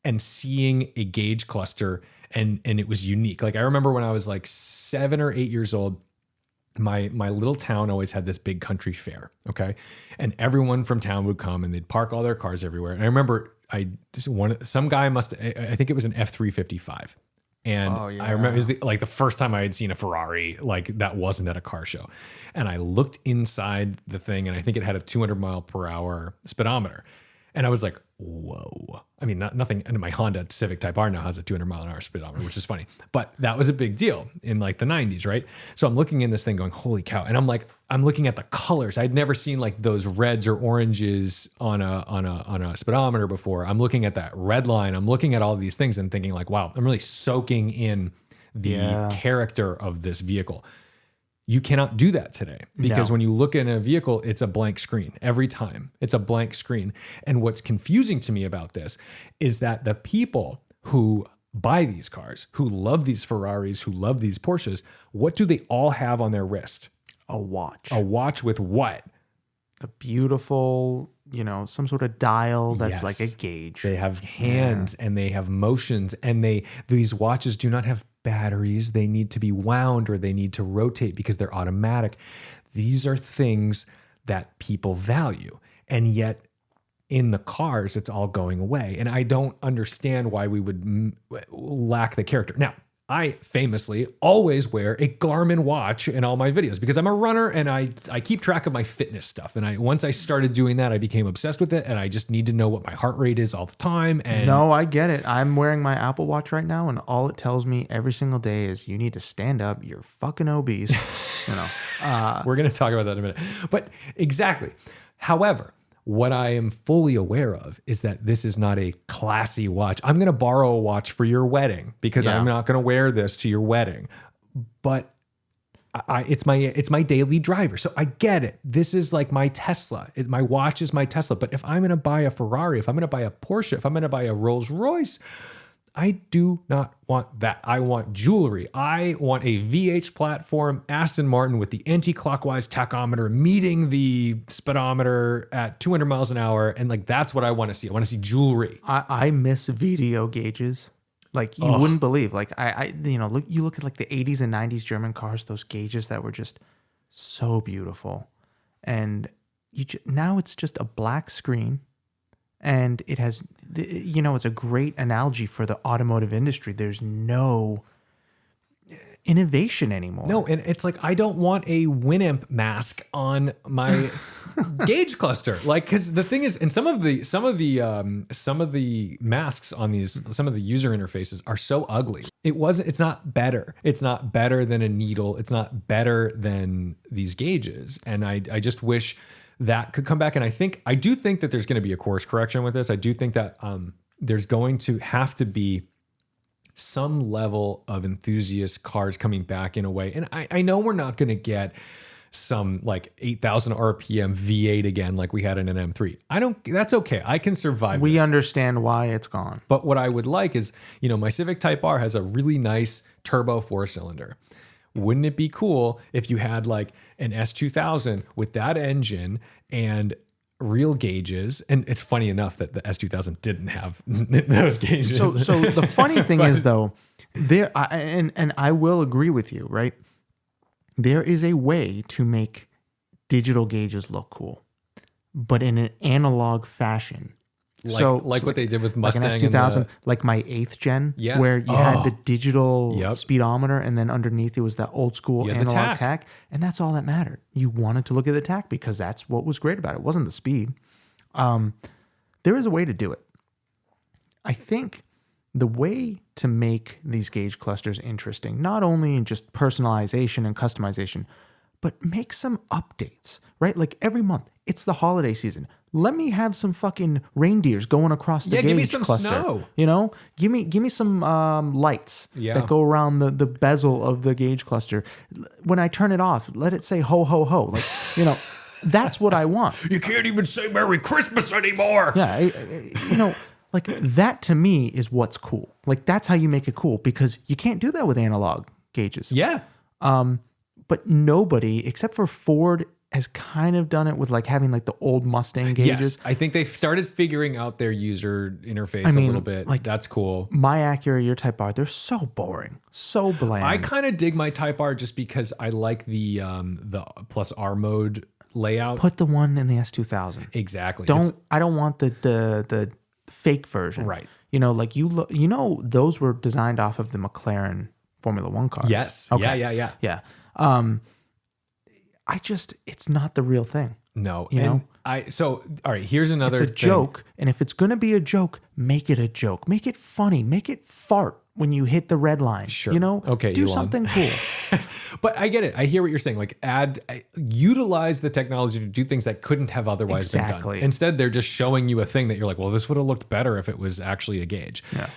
and seeing a gauge cluster, and it was unique. Like, I remember when I was like 7 or 8 years old, my little town always had this big country fair. Okay. And everyone from town would come and they'd park all their cars everywhere. And I remember some guy I think it was an F355. And I remember it was the first time I had seen a Ferrari like that wasn't at a car show. And I looked inside the thing, and I think it had a 200-mile-per-hour speedometer. And I was like, whoa. I mean, nothing. And my Honda Civic Type R now has a 200-mile-an-hour speedometer, which is funny. But that was a big deal in like the 90s, right? So I'm looking in this thing going, holy cow. And I'm looking at the colors. I'd never seen like those reds or oranges on a speedometer before. I'm looking at that red line. I'm looking at all these things and thinking like, wow, I'm really soaking in the character of this vehicle. You cannot do that today because when you look in a vehicle, it's a blank screen every time. It's a blank screen. And what's confusing to me about this is that the people who buy these cars, who love these Ferraris, who love these Porsches, what do they all have on their wrist? A watch. A watch with what? A beautiful, some sort of dial that's like a gauge. They have hands and they have motions, and these watches do not have batteries. They need to be wound or they need to rotate because they're automatic. These are things that people value. And yet in the cars, it's all going away. And I don't understand why we would lack the character. Now, I famously always wear a Garmin watch in all my videos because I'm a runner and I keep track of my fitness stuff. And once I started doing that, I became obsessed with it, and I just need to know what my heart rate is all the time. And no, I get it. I'm wearing my Apple Watch right now, and all it tells me every single day is you need to stand up. You're fucking obese. We're going to talk about that in a minute. But exactly. However, what I am fully aware of is that this is not a classy watch. I'm going to borrow a watch for your wedding because I'm not going to wear this to your wedding. But it's my daily driver. So I get it. This is like my Tesla. My watch is my Tesla. But if I'm going to buy a Ferrari, if I'm going to buy a Porsche, if I'm going to buy a Rolls Royce, I do not want that. I want jewelry. I want a VH platform Aston Martin with the anti-clockwise tachometer meeting the speedometer at 200 miles an hour. And like, that's what I want to see. I want to see jewelry. I miss video gauges. Like you wouldn't believe. Like you look at like the 80s and 90s German cars, those gauges that were just so beautiful. And now it's just a black screen, and it has, it's a great analogy for the automotive industry. There's no innovation anymore. No, and it's like I don't want a Winamp mask on my gauge cluster. Like, because the thing is, and some of the masks on these, some of the user interfaces are so ugly. It's not better. It's not better than a needle. It's not better than these gauges. And I just wish that could come back. And I do think that there's going to be a course correction with this. I do think that there's going to have to be some level of enthusiast cars coming back in a way. And I know we're not going to get some like 8,000 RPM V8 again like we had in an M3. That's okay. I can survive We this. understand why it's gone. But what I would like is, my Civic Type R has a really nice turbo 4-cylinder. Wouldn't it be cool if you had like an S2000 with that engine and real gauges? And it's funny enough that the S2000 didn't have those gauges. So the funny thing is though, I will agree with you, right? There is a way to make digital gauges look cool, but in an analog fashion. Like what they did with Mustang, like an S2000, like my 8th gen, Yeah. where you had the digital Yep. speedometer, and then underneath it was that old school You had the analog tach. tach, and that's all that mattered. You wanted to look at the tach because that's what was great about it. It wasn't the speed. There is a way to do it. I think the way to make these gauge clusters interesting, not only in just personalization and customization, but make some updates, right? Like every month, it's the holiday season. Let me have some fucking reindeers going across the gauge give me some cluster. snow. Give me some lights Yeah. that go around the bezel of the gauge cluster. When I turn it off, let it say ho ho ho. Like, that's what I want. You can't even say Merry Christmas anymore. Yeah, like that to me is what's cool. Like that's how you make it cool, because you can't do that with analog gauges. Yeah. But nobody except for Ford has kind of done it with like having like the old Mustang gauges. Yes, I think they've started figuring out their user interface a little bit. like, That's cool. My Acura, your Type R, they're so boring, so bland. I kind of dig my Type R just because I like the plus R mode layout. Put the one in the S2000. Exactly. I don't want the fake version. Right. Like those were designed off of the McLaren Formula One cars. Yes. Okay. Yeah. It's not the real thing. No. know? All right, here's another It's a joke. And if it's going to be a joke, make it a joke. Make it funny. Make it fart when you hit the red line. Sure. Okay, do Elon. something cool. But I get it. I hear what you're saying. Like utilize the technology to do things that couldn't have otherwise been Exactly. done. Instead, they're just showing you a thing that you're like, well, this would have looked better if it was actually a gauge. Yeah.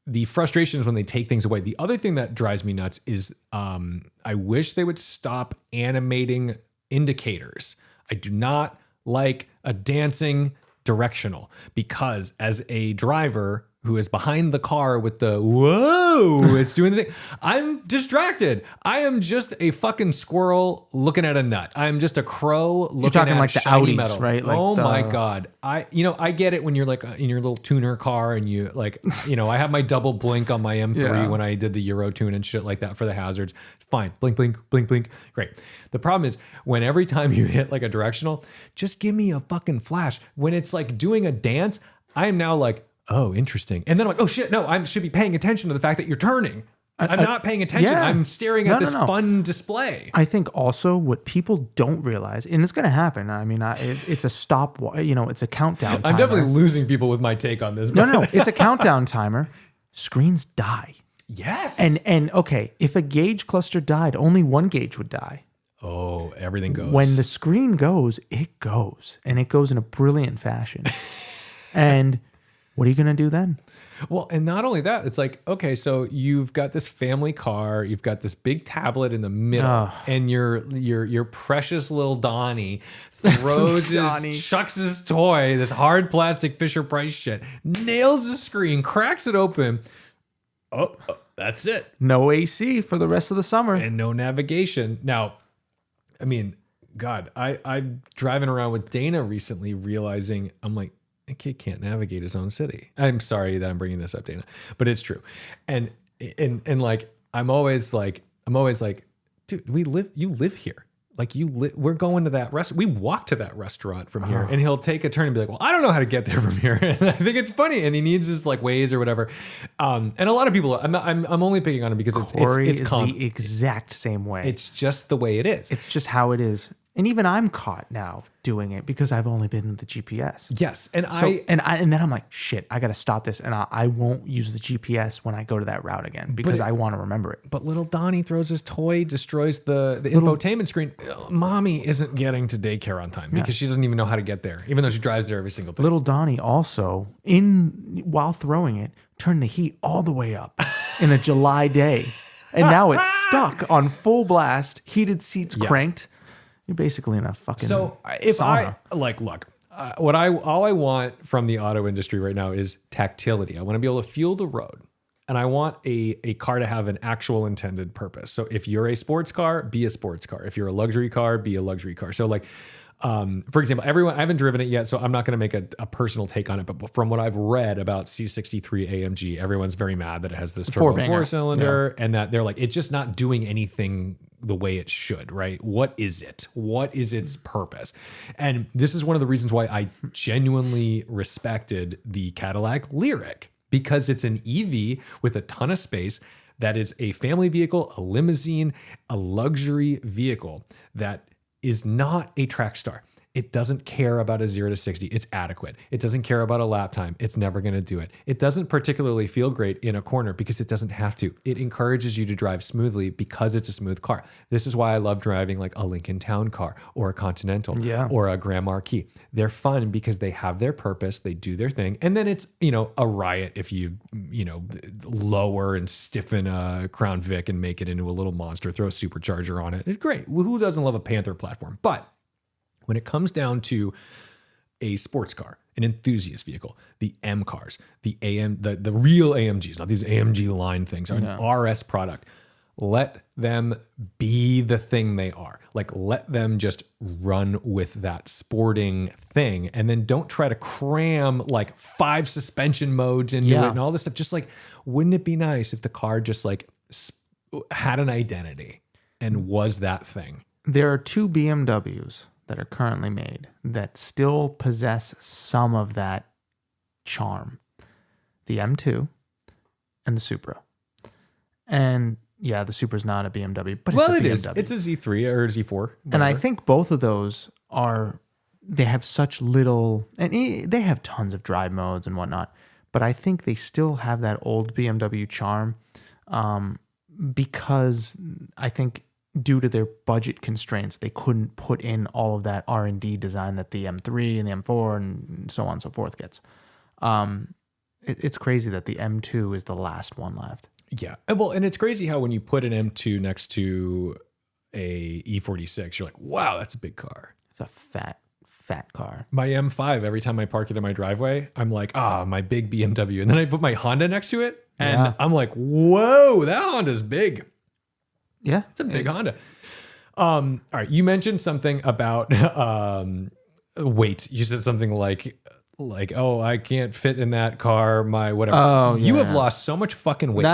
The frustration is when they take things away. The other thing that drives me nuts is I wish they would stop animating indicators. I do not like a dancing directional, because as a driver who is behind the car with the whoa, it's doing the thing, I'm distracted. I am just a fucking squirrel looking at a nut. I'm just a crow looking talking at like the shiny Audis, metal. right? Like oh the- my God. I get it when you're like in your little tuner car and you like, I have my double blink on my M3 Yeah. when I did the Euro tune and shit like that for the hazards. Fine. Blink, blink, blink, blink. Great. The problem is when every time you hit like a directional, just give me a fucking flash. When it's like doing a dance, I am now like, oh, interesting. And then I'm like, oh shit, no, I should be paying attention to the fact that you're turning. I'm not paying attention. yeah. I'm staring at this fun display. I think also what people don't realize, and it's going to happen. I mean, it's a stop. It's a countdown timer. I'm definitely losing people with my take on this. No. It's a countdown timer. Screens die. Yes. And okay, if a gauge cluster died, only one gauge would die. oh, everything goes. When the screen goes, it goes. And it goes in a brilliant fashion. And what are you going to do then? Well, and not only that, it's like, okay, so you've got this family car, you've got this big tablet in the middle, and your precious little Donnie throws chucks his toy, this hard plastic Fisher Price shit, nails the screen, cracks it open. Oh, that's it. No AC for the rest of the summer. And no navigation. Now, I mean, God, I'm driving around with Dana recently realizing, I'm like, a kid can't navigate his own city. I'm sorry that I'm bringing this up, Dana, but it's true. And like, I'm always like, dude, you live here. Like we're going to that restaurant. We walk to that restaurant from here, and he'll take a turn and be like, well, I don't know how to get there from here. And I think it's funny. And he needs his like Waze or whatever. And a lot of people, I'm only picking on him because it's the exact same way. It's just the way it is. It's just how it is. And even I'm caught now doing it because I've only been with the GPS. Yes. And then I'm like, shit, I got to stop this. And I won't use the GPS when I go to that route again because I want to remember it. But little Donnie throws his toy, destroys the infotainment screen. Mommy isn't getting to daycare on time because she doesn't even know how to get there, even though she drives there every single day. Little Donnie also, while throwing it, turned the heat all the way up in a July day. And now it's stuck on full blast, heated seats cranked. You're basically in a fucking sauna. All I want from the auto industry right now is tactility. I want to be able to feel the road, and I want a car to have an actual intended purpose. So if you're a sports car, be a sports car. If you're a luxury car, be a luxury car. So like, for example, I haven't driven it yet, so I'm not going to make a personal take on it. But from what I've read about C63 AMG, everyone's very mad that it has this turbo four-cylinder, and that they're like, it's just not doing anything the way it should, right? What is it? What is its purpose? And this is one of the reasons why I genuinely respected the Cadillac Lyriq, because it's an EV with a ton of space that is a family vehicle, a limousine, a luxury vehicle that is not a track star. It doesn't care about a 0 to 60. It's adequate. It doesn't care about a lap time. It's never going to do it. It doesn't particularly feel great in a corner because it doesn't have to. It encourages you to drive smoothly because it's a smooth car. This is why I love driving like a Lincoln Town Car or a Continental or a Grand Marquis. They're fun because they have their purpose. They do their thing. And then it's, a riot if you lower and stiffen a Crown Vic and make it into a little monster, throw a supercharger on it. It's great. Who doesn't love a Panther platform? But when it comes down to a sports car, an enthusiast vehicle, the M cars, the real AMGs, not these AMG line things, are an RS product. Let them be the thing they are. Like, let them just run with that sporting thing, and then don't try to cram like 5 suspension modes into it and all this stuff. Just like, wouldn't it be nice if the car just like had an identity and was that thing? There are 2 BMWs that are currently made that still possess some of that charm. The M2 and the Supra. And yeah, the Supra's not a BMW, but it's a BMW. It's a Z3 or a Z4. Whatever. And I think both of those they have such little, and they have tons of drive modes and whatnot, but I think they still have that old BMW charm because I think due to their budget constraints, they couldn't put in all of that R&D design that the M3 and the M4 and so on and so forth gets. It's crazy that the M2 is the last one left. Yeah. Well, and it's crazy how when you put an M2 next to a E46, you're like, wow, that's a big car. It's a fat car. My M5, every time I park it in my driveway, I'm like, my big BMW. And then I put my Honda next to it, and I'm like, whoa, that Honda's big. Yeah. It's a big Honda. All right. You mentioned something about weight. You said something like, oh, I can't fit in that car, my whatever. Oh, yeah. You have lost so much fucking weight.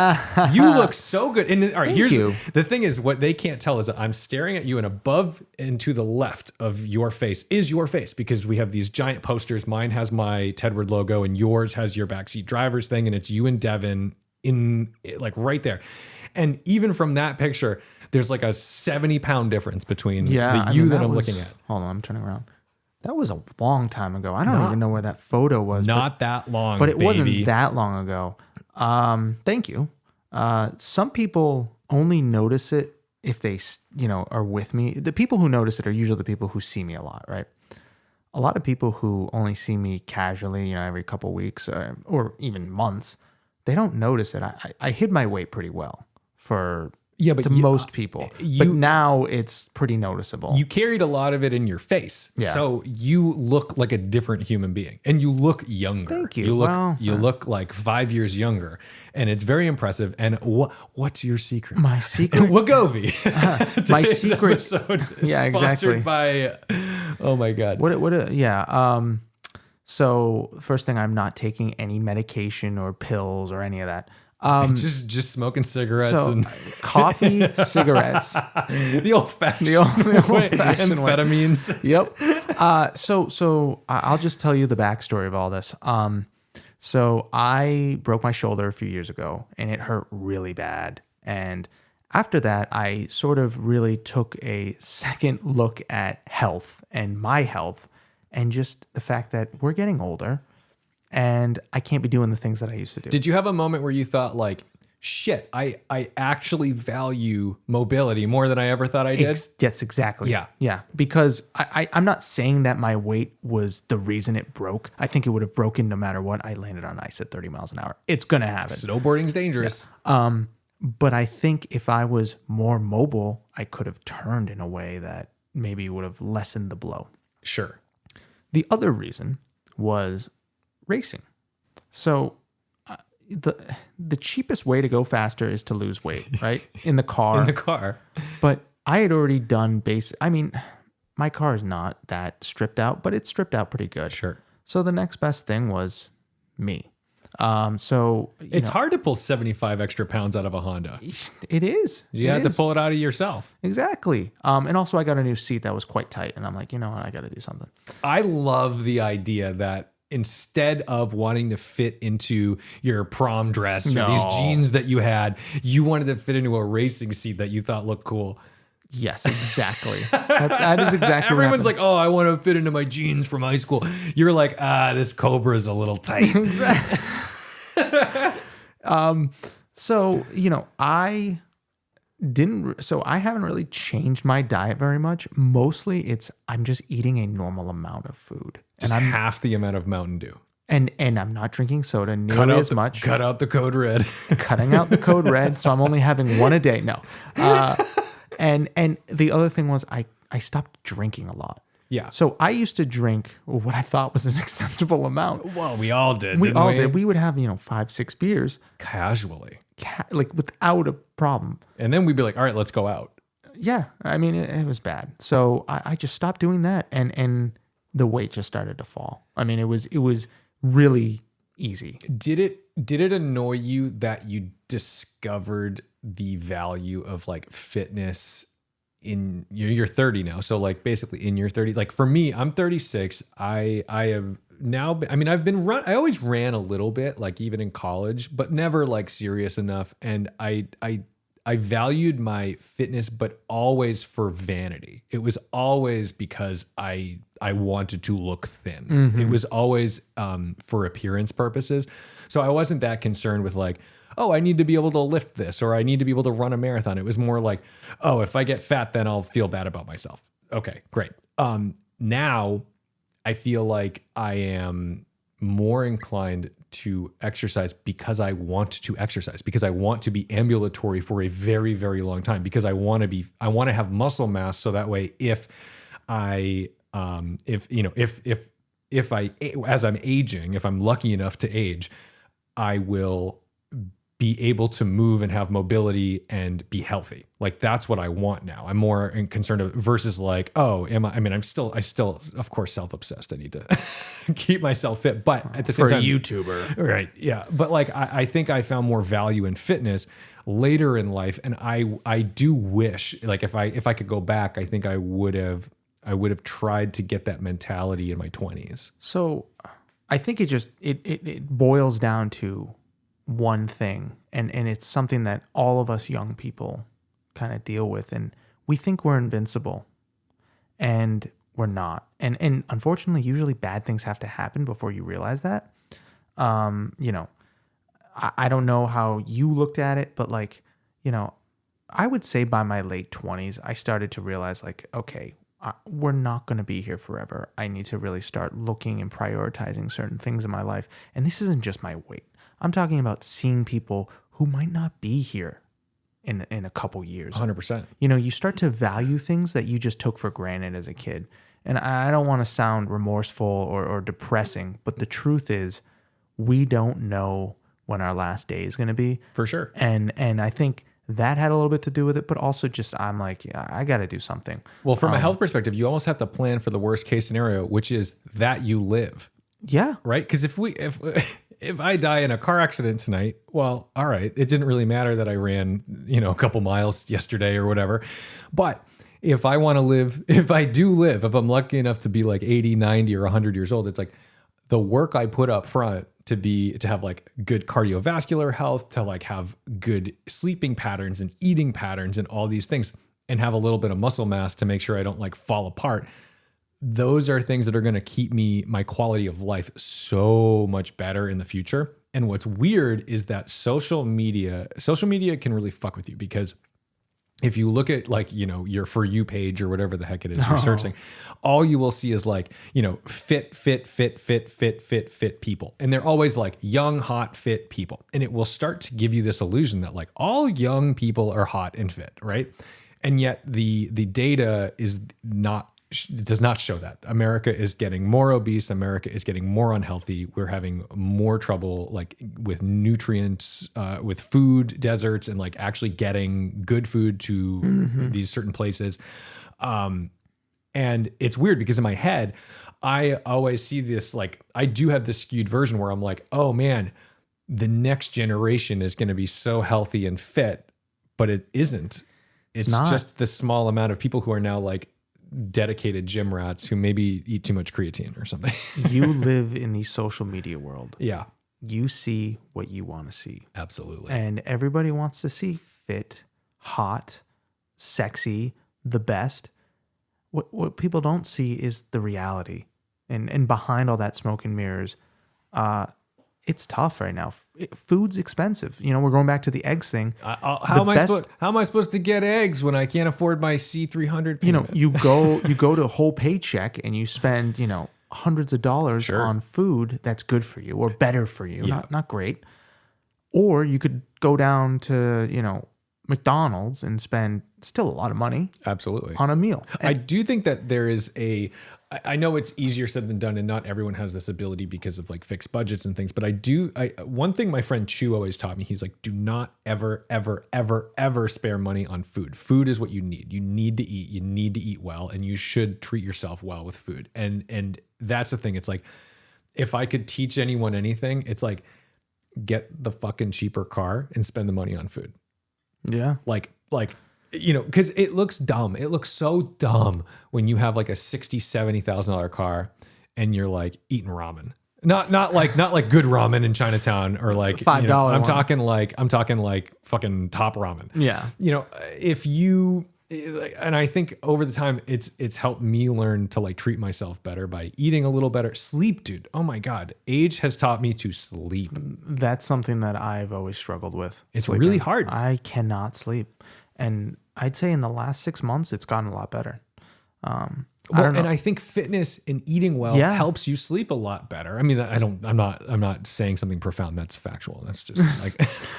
You look so good. And all right, the thing is, what they can't tell is that I'm staring at you, and above and to the left of your face is your face, because we have these giant posters. Mine has my Tedward logo, and yours has your backseat driver's thing, and it's you and Devin in like right there. And even from that picture, there's like a 70-pound difference between that I'm looking at. Hold on, I'm turning around. That was a long time ago. I don't even know where that photo was. Not that long, but it wasn't that long ago. Thank you. Some people only notice it if they, are with me. The people who notice it are usually the people who see me a lot, right? A lot of people who only see me casually, every couple weeks or even months, they don't notice it. I hid my weight pretty well to most people. But now it's pretty noticeable. You carried a lot of it in your face. Yeah. So you look like a different human being, and you look younger. Thank you. You look like 5 years younger, and it's very impressive. And what's your secret? My secret? Wagovi. My secret. Episode is sponsored by, oh my God. So first thing, I'm not taking any medication or pills or any of that. Just smoking cigarettes So and coffee, cigarettes, the old fashioned the old-fashioned way. amphetamines. Yep. So I'll just tell you the backstory of all this. So I broke my shoulder a few years ago, and it hurt really bad. And after that, I sort of really took a second look at health and my health, and just the fact that we're getting older, and I can't be doing the things that I used to do. Did you have a moment where you thought like, shit, I actually value mobility more than I ever thought I did? Yes, exactly. Yeah. Yeah. Because I'm not saying that my weight was the reason it broke. I think it would have broken no matter what. I landed on ice at 30 miles an hour. It's going to happen. Snowboarding's dangerous. But I think if I was more mobile, I could have turned in a way that maybe would have lessened the blow. Sure. The other reason was racing. So the cheapest way to go faster is to lose weight, right? In the car. In the car. But I had already done my car is not that stripped out, but it's stripped out pretty good. Sure. So the next best thing was me. So It's hard to pull 75 extra pounds out of a Honda. it is. You have to pull it out of yourself. Exactly. And also I got a new seat that was quite tight, and I'm like, you know what? I got to do something. I love the idea that instead of wanting to fit into your prom dress or these jeans that you had, you wanted to fit into a racing seat that you thought looked cool. Yes, exactly. that is exactly Everyone's what like, oh, I want to fit into my jeans from high school. You're like, this Cobra is a little tight. Exactly. So, I haven't really changed my diet very much. Mostly I'm just eating a normal amount of food. Just and I'm half the amount of Mountain Dew. And I'm not drinking soda nearly as much. Cut out the Code Red. Cutting out the Code Red, so I'm only having one a day. No. And the other thing was I stopped drinking a lot. Yeah. So I used to drink what I thought was an acceptable amount. Well, we all did. We all did. We would have 5-6 beers casually, like without a problem. And then we'd be like, all right, let's go out. Yeah. I mean, it was bad. So I just stopped doing that, and the weight just started to fall. I mean, it was really easy. Did it annoy you that you discovered the value of like fitness in you're 30 now? So like basically in your 30, like for me, I'm 36. I have now, I always ran a little bit, like even in college, but never like serious enough. And I valued my fitness, but always for vanity. It was always because I wanted to look thin. Mm-hmm. It was always for appearance purposes. So I wasn't that concerned with like, oh, I need to be able to lift this, or I need to be able to run a marathon. It was more like, oh, if I get fat, then I'll feel bad about myself. Okay, great. Now I feel like I am more inclined to exercise because I want to exercise, because I want to be ambulatory for a very, very long time, because I want to have muscle mass. So that way, as I'm aging, if I'm lucky enough to age, I will be able to move and have mobility and be healthy. Like that's what I want now. I'm more concerned of versus like, oh, I still of course self-obsessed. I need to keep myself fit, but at the same time, for a YouTuber. Right. Yeah. But like, I think I found more value in fitness later in life. And I do wish, like if I could go back, I think I would have tried to get that mentality in my 20s. So I think it boils down to one thing, and it's something that all of us young people kind of deal with, and we think we're invincible, and we're not. And unfortunately, usually bad things have to happen before you realize that. I don't know how you looked at it, but like, I would say by my late 20s, I started to realize like, okay, we're not going to be here forever. I need to really start looking and prioritizing certain things in my life. And this isn't just my weight. I'm talking about seeing people who might not be here in a couple years. 100%. You start to value things that you just took for granted as a kid. And I don't want to sound remorseful or depressing, but the truth is we don't know when our last day is going to be. For sure. And I think that had a little bit to do with it, but also just I'm like, yeah, I got to do something. Well, from a health perspective, you almost have to plan for the worst case scenario, which is that you live. Yeah. right? Because if I die in a car accident tonight, well, all right, it didn't really matter that I ran, a couple miles yesterday or whatever. But if I want to live, if I do live, if I'm lucky enough to be like 80, 90 or 100 years old, it's like the work I put up front to have like good cardiovascular health, to like have good sleeping patterns and eating patterns and all these things, and have a little bit of muscle mass to make sure I don't like fall apart. Those are things that are going to keep my quality of life so much better in the future. And what's weird is that social media can really fuck with you, because if you look at like, your For You page or whatever the heck it is you're searching, all you will see is like, fit people. And they're always like young, hot, fit people. And it will start to give you this illusion that like all young people are hot and fit, right? And yet the data does not show that. America is getting more obese. America is getting more unhealthy. We're having more trouble like with nutrients, with food deserts, and like actually getting good food to these certain places. And it's weird because in my head, I always see this, like I do have this skewed version where I'm like, oh man, the next generation is going to be so healthy and fit, but it isn't. It's just the small amount of people who are now like dedicated gym rats who maybe eat too much creatine or something. You live in the social media world. Yeah. You see what you want to see. Absolutely. And everybody wants to see fit, hot, sexy, the best. What people don't see is the reality. And behind all that smoke and mirrors, it's tough right now. Food's expensive. We're going back to the eggs thing. How am I supposed to get eggs when I can't afford my C300 payment? You go to a whole paycheck and you spend, hundreds of dollars on food that's good for you or better for you. Yeah. Not great. Or you could go down to, McDonald's and spend still a lot of money. Absolutely. On a meal. I do think that there is I know it's easier said than done, and not everyone has this ability because of like fixed budgets and things. But one thing my friend Chu always taught me, he's like, do not ever, ever, ever, ever spare money on food. Food is what you need. You need to eat. You need to eat well, and you should treat yourself well with food. And that's the thing. It's like, if I could teach anyone anything, it's like, get the fucking cheaper car and spend the money on food. Yeah. Like, because it looks dumb. It looks so dumb when you have like a $60,000-$70,000 car and you're like eating ramen. Not like good ramen in Chinatown or like $5. I'm talking like fucking top ramen. Yeah. And I think over the time it's helped me learn to like treat myself better by eating a little better. Sleep, dude. Oh my God. Age has taught me to sleep. That's something that I've always struggled with. It's sleeping. Really hard. I cannot sleep. And I'd say in the last 6 months, it's gotten a lot better. And I think fitness and eating well helps you sleep a lot better. I mean, I'm not saying something profound. That's factual. That's just like,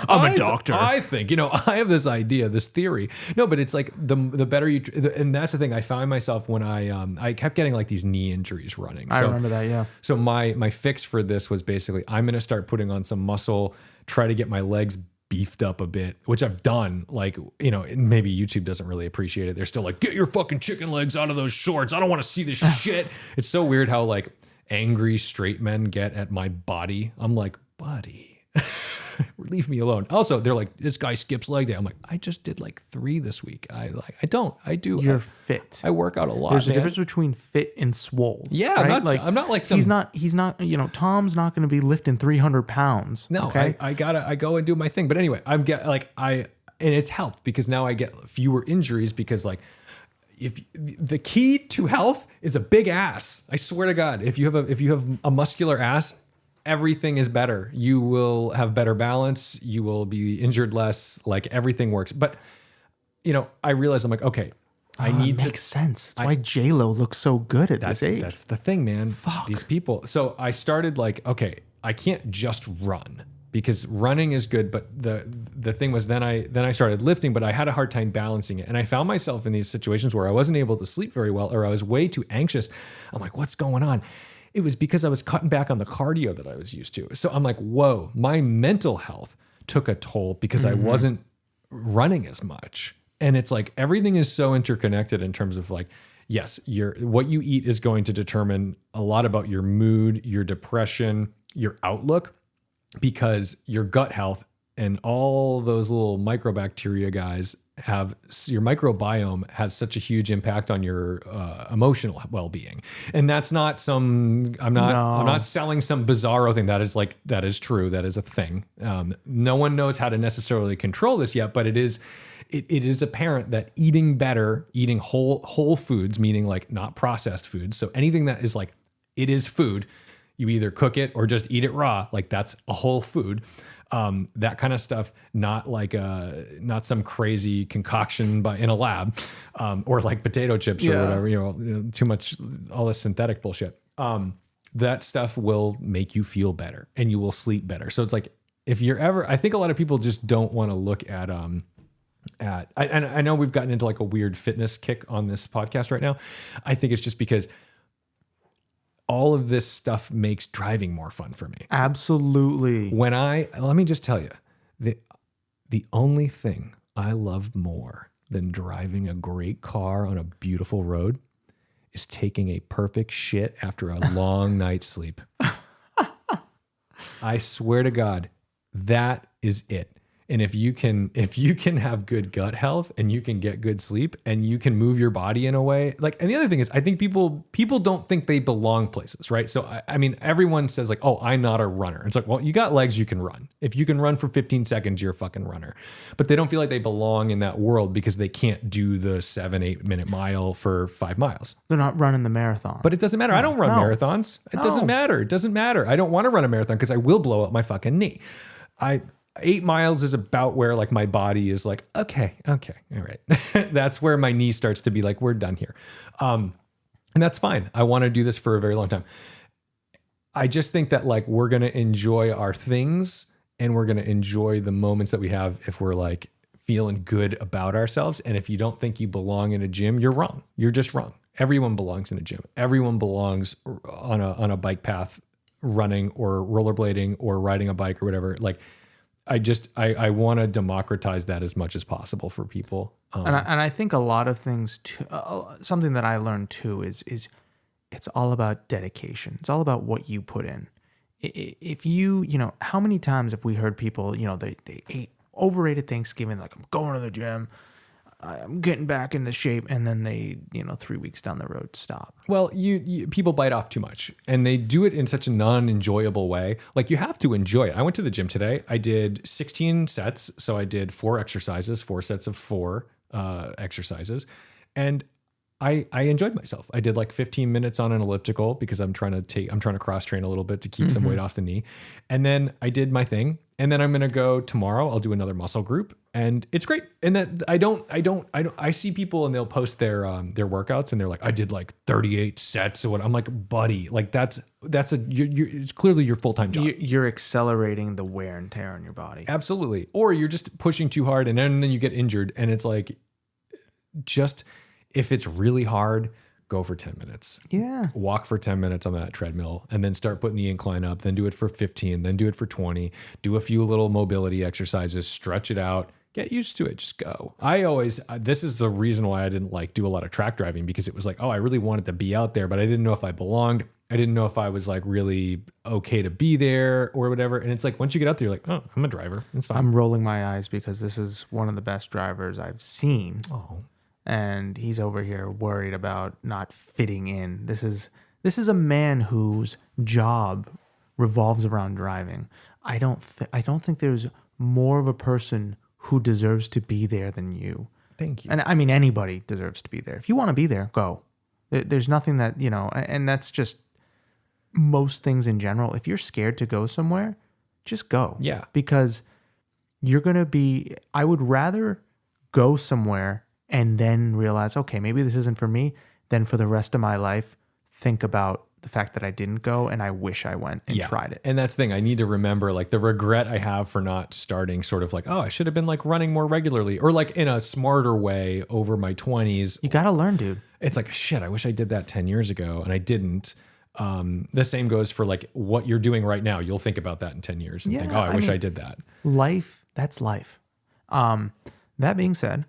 I'm a doctor. I think, I have this idea, this theory. No, but it's like the better you, and that's the thing. I found myself when I kept getting like these knee injuries running. I remember that. Yeah. So my fix for this was basically, I'm going to start putting on some muscle, try to get my legs beefed up a bit, which I've done. Like, maybe YouTube doesn't really appreciate it. They're still like, get your fucking chicken legs out of those shorts. I don't want to see this shit. It's so weird how like angry straight men get at my body. I'm like, buddy, leave me alone. Also, they're like, this guy skips leg day. I'm like, I just did like 3 this week. I do. You're fit. I work out a lot. There's a difference between fit and swole. Yeah. Right? I'm not like some. He's not, Tom's not going to be lifting 300 pounds. No, okay? I go and do my thing. But anyway, and it's helped because now I get fewer injuries because like, if the key to health is a big ass, I swear to God, if you have a muscular ass, everything is better. You will have better balance. You will be injured less. Like everything works. But, I realized I'm like, okay, I need to. Makes sense. That's why J-Lo looks so good at this age. That's the thing, man. Fuck. These people. So I started like, okay, I can't just run because running is good. But the thing was then I started lifting, but I had a hard time balancing it. And I found myself in these situations where I wasn't able to sleep very well or I was way too anxious. I'm like, what's going on? It was because I was cutting back on the cardio that I was used to. So I'm like, whoa, my mental health took a toll because I wasn't running as much. And it's like everything is so interconnected in terms of like yes, what you eat is going to determine a lot about your mood, your depression, your outlook, because your gut health and all those little microbacteria guys your microbiome has such a huge impact on your emotional well-being. And that's not I'm not selling some bizarro thing. That is true. That is a thing. No one knows how to necessarily control this yet, but it is apparent that eating better, eating whole foods, meaning like not processed foods. So anything that is like, it is food, you either cook it or just eat it raw. Like that's a whole food. That kind of stuff, not some crazy concoction in a lab, or like potato chips or whatever, too much, all this synthetic bullshit. That stuff will make you feel better and you will sleep better. So it's like, I think a lot of people just don't want to look at, I know we've gotten into like a weird fitness kick on this podcast right now. I think it's just because all of this stuff makes driving more fun for me. Absolutely. Let me just tell you, the only thing I love more than driving a great car on a beautiful road is taking a perfect shit after a long night's sleep. I swear to God, that is it. And if you can have good gut health and you can get good sleep and you can move your body in a way, like, and the other thing is, I think people don't think they belong places, right? So, I mean, everyone says like, oh, I'm not a runner. It's like, well, you got legs, you can run. If you can run for 15 seconds, you're a fucking runner. But they don't feel like they belong in that world because they can't do the 7-8 minute mile for 5 miles. They're not running the marathon. But it doesn't matter. I don't run marathons. It doesn't matter. It doesn't matter. I don't want to run a marathon because I will blow up my fucking knee. 8 miles is about where like my body is like, okay, all right. That's where my knee starts to be like, we're done here. And that's fine. I want to do this for a very long time. I just think that like, we're going to enjoy our things and we're going to enjoy the moments that we have if we're like feeling good about ourselves. And if you don't think you belong in a gym, you're wrong. You're just wrong. Everyone belongs in a gym. Everyone belongs on a bike path, running or rollerblading or riding a bike or whatever. Like, I want to democratize that as much as possible for people. And I think a lot of things too, something that I learned too is it's all about dedication. It's all about what you put in. If you how many times have we heard people, they ate overrated Thanksgiving, like I'm going to the gym, I'm getting back into shape, and then they, 3 weeks down the road stop. Well, people bite off too much, and they do it in such a non-enjoyable way. Like, you have to enjoy it. I went to the gym today. I did 16 sets, so I did 4 exercises, 4 sets of 4 exercises, and I enjoyed myself. I did like 15 minutes on an elliptical because I'm trying to cross train a little bit to keep some weight off the knee, and then I did my thing. And then I'm going to go tomorrow. I'll do another muscle group and it's great. And that I see people and they'll post their workouts and they're like, I did like 38 sets or what. I'm like, buddy, like it's clearly your full-time job. You're accelerating the wear and tear on your body. Absolutely. Or you're just pushing too hard and then you get injured. And it's like, just if it's really hard, go for 10 minutes. Yeah. Walk for 10 minutes on that treadmill and then start putting the incline up. Then do it for 15, then do it for 20. Do a few little mobility exercises, stretch it out, get used to it. Just go. This is the reason why I didn't like do a lot of track driving, because it was like, oh, I really wanted to be out there, but I didn't know if I belonged. I didn't know if I was like really okay to be there or whatever. And it's like, once you get out there, you're like, oh, I'm a driver. It's fine. I'm rolling my eyes because this is one of the best drivers I've seen. Oh. And he's over here worried about not fitting in. This is a man whose job revolves around driving. I don't think there's more of a person who deserves to be there than you. Thank you. And I mean, anybody deserves to be there. If you want to be there, go. There's nothing that, and that's just most things in general. If you're scared to go somewhere, just go. Yeah. Because I would rather go somewhere and then realize, okay, maybe this isn't for me, then for the rest of my life, think about the fact that I didn't go and I wish I went and tried it. And that's the thing. I need to remember like the regret I have for not starting sort of like, oh, I should have been like running more regularly or like in a smarter way over my 20s. You got to learn, dude. It's like, shit, I wish I did that 10 years ago and I didn't. The same goes for like what you're doing right now. You'll think about that in 10 years and think, oh, I wish I did that. Life, that's life. That being said,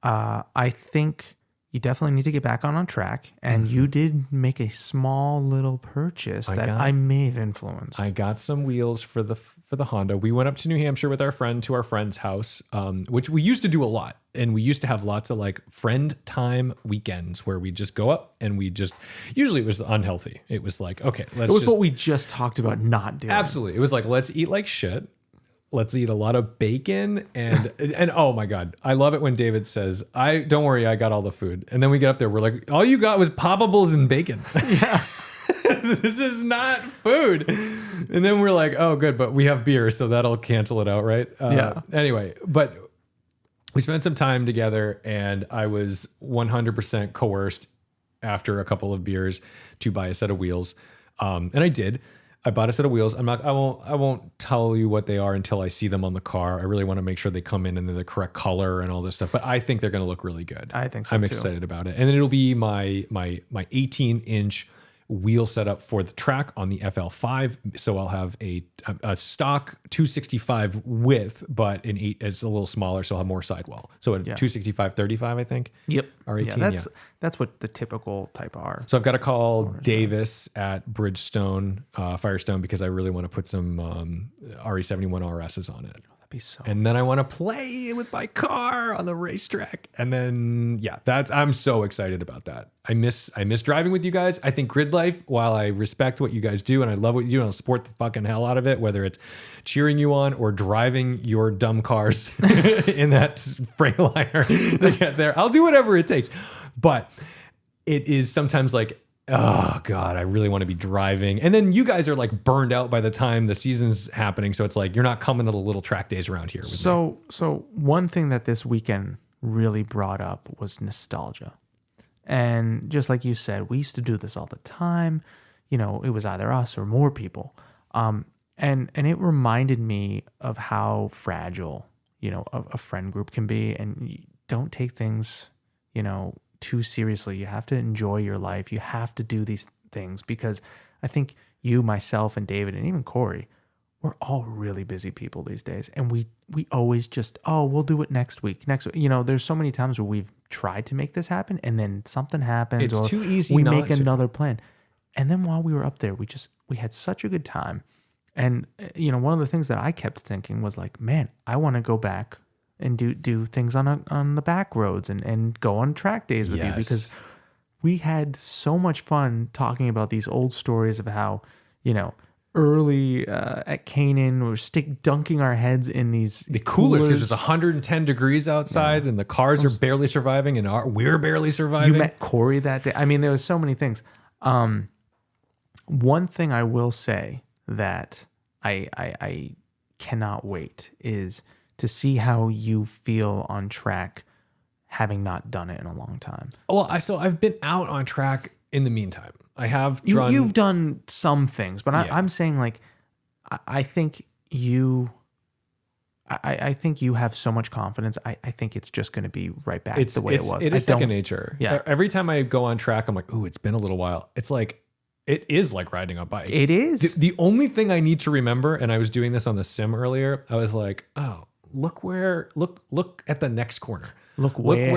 I think you definitely need to get back on track. And you did make a small little purchase I may have influenced. I got some wheels for the Honda. We went up to New Hampshire with our friend to our friend's house, which we used to do a lot. And we used to have lots of like friend time weekends where we just go up and usually it was unhealthy. It was like, okay, it was what we just talked about not doing. Absolutely. It was like, let's eat like shit. Let's eat a lot of bacon and oh my God, I love it when David says, don't worry, I got all the food. And then we get up there, we're like, all you got was poppables and bacon. Yeah. This is not food. And then we're like, oh good, but we have beer, so that'll cancel it out, right? Yeah. Anyway, but we spent some time together and I was 100% coerced after a couple of beers to buy a set of wheels. And I did. I bought a set of wheels. I won't tell you what they are until I see them on the car. I really want to make sure they come in and they're the correct color and all this stuff. But I think they're going to look really good. I think so I'm too. excited about it. And then it'll be my 18-inch wheel setup for the track on the FL5. So I'll have a stock 265 width, but it's a little smaller, so I'll have more sidewall. So a 265/35, I think. Yep. Or 18, that's what the typical type are. So I've got to call Davis at Bridgestone, Firestone, because I really want to put some RE71 RSs on it. Be so and then I want to play with my car on the racetrack. And then I'm so excited about that. I miss driving with you guys. I think grid life, while I respect what you guys do and I love what you do and I'll support the fucking hell out of it, whether it's cheering you on or driving your dumb cars in that Freightliner to get there, I'll do whatever it takes. But it is sometimes like, oh God, I really want to be driving. And then you guys are like burned out by the time the season's happening. So it's like, you're not coming to the little track days around here. So one thing that this weekend really brought up was nostalgia. And just like you said, we used to do this all the time. You know, it was either us or more people. And it reminded me of how fragile, you know, a friend group can be. And you don't take things, you know, too seriously. You have to enjoy your life. You have to do these things because I think you, myself, and David, and even Corey, we're all really busy people these days. And we always just, we'll do it next week. You know, there's so many times where we've tried to make this happen and then something happens. It's or too easy. We make another plan. And then while we were up there, we had such a good time. And, you know, one of the things that I kept thinking was like, man, I want to go back and do things on the back roads and go on track days with you, because we had so much fun talking about these old stories of how, you know, early at Canaan we're dunking our heads in the coolers because it's 110 degrees outside and the cars are barely surviving and we're barely surviving. You met Corey that day. I mean, there was so many things. One thing I will say that I cannot wait is to see how you feel on track, having not done it in a long time. Well, I've been out on track in the meantime. I have you've done some things, but I'm saying like I think you have so much confidence. I think it's just going to be right back the way it was. It is second nature. Yeah. Every time I go on track, I'm like, ooh, it's been a little while. It's like, it is like riding a bike. It is. The only thing I need to remember, and I was doing this on the sim earlier, I was like, oh, look at the next corner. Look way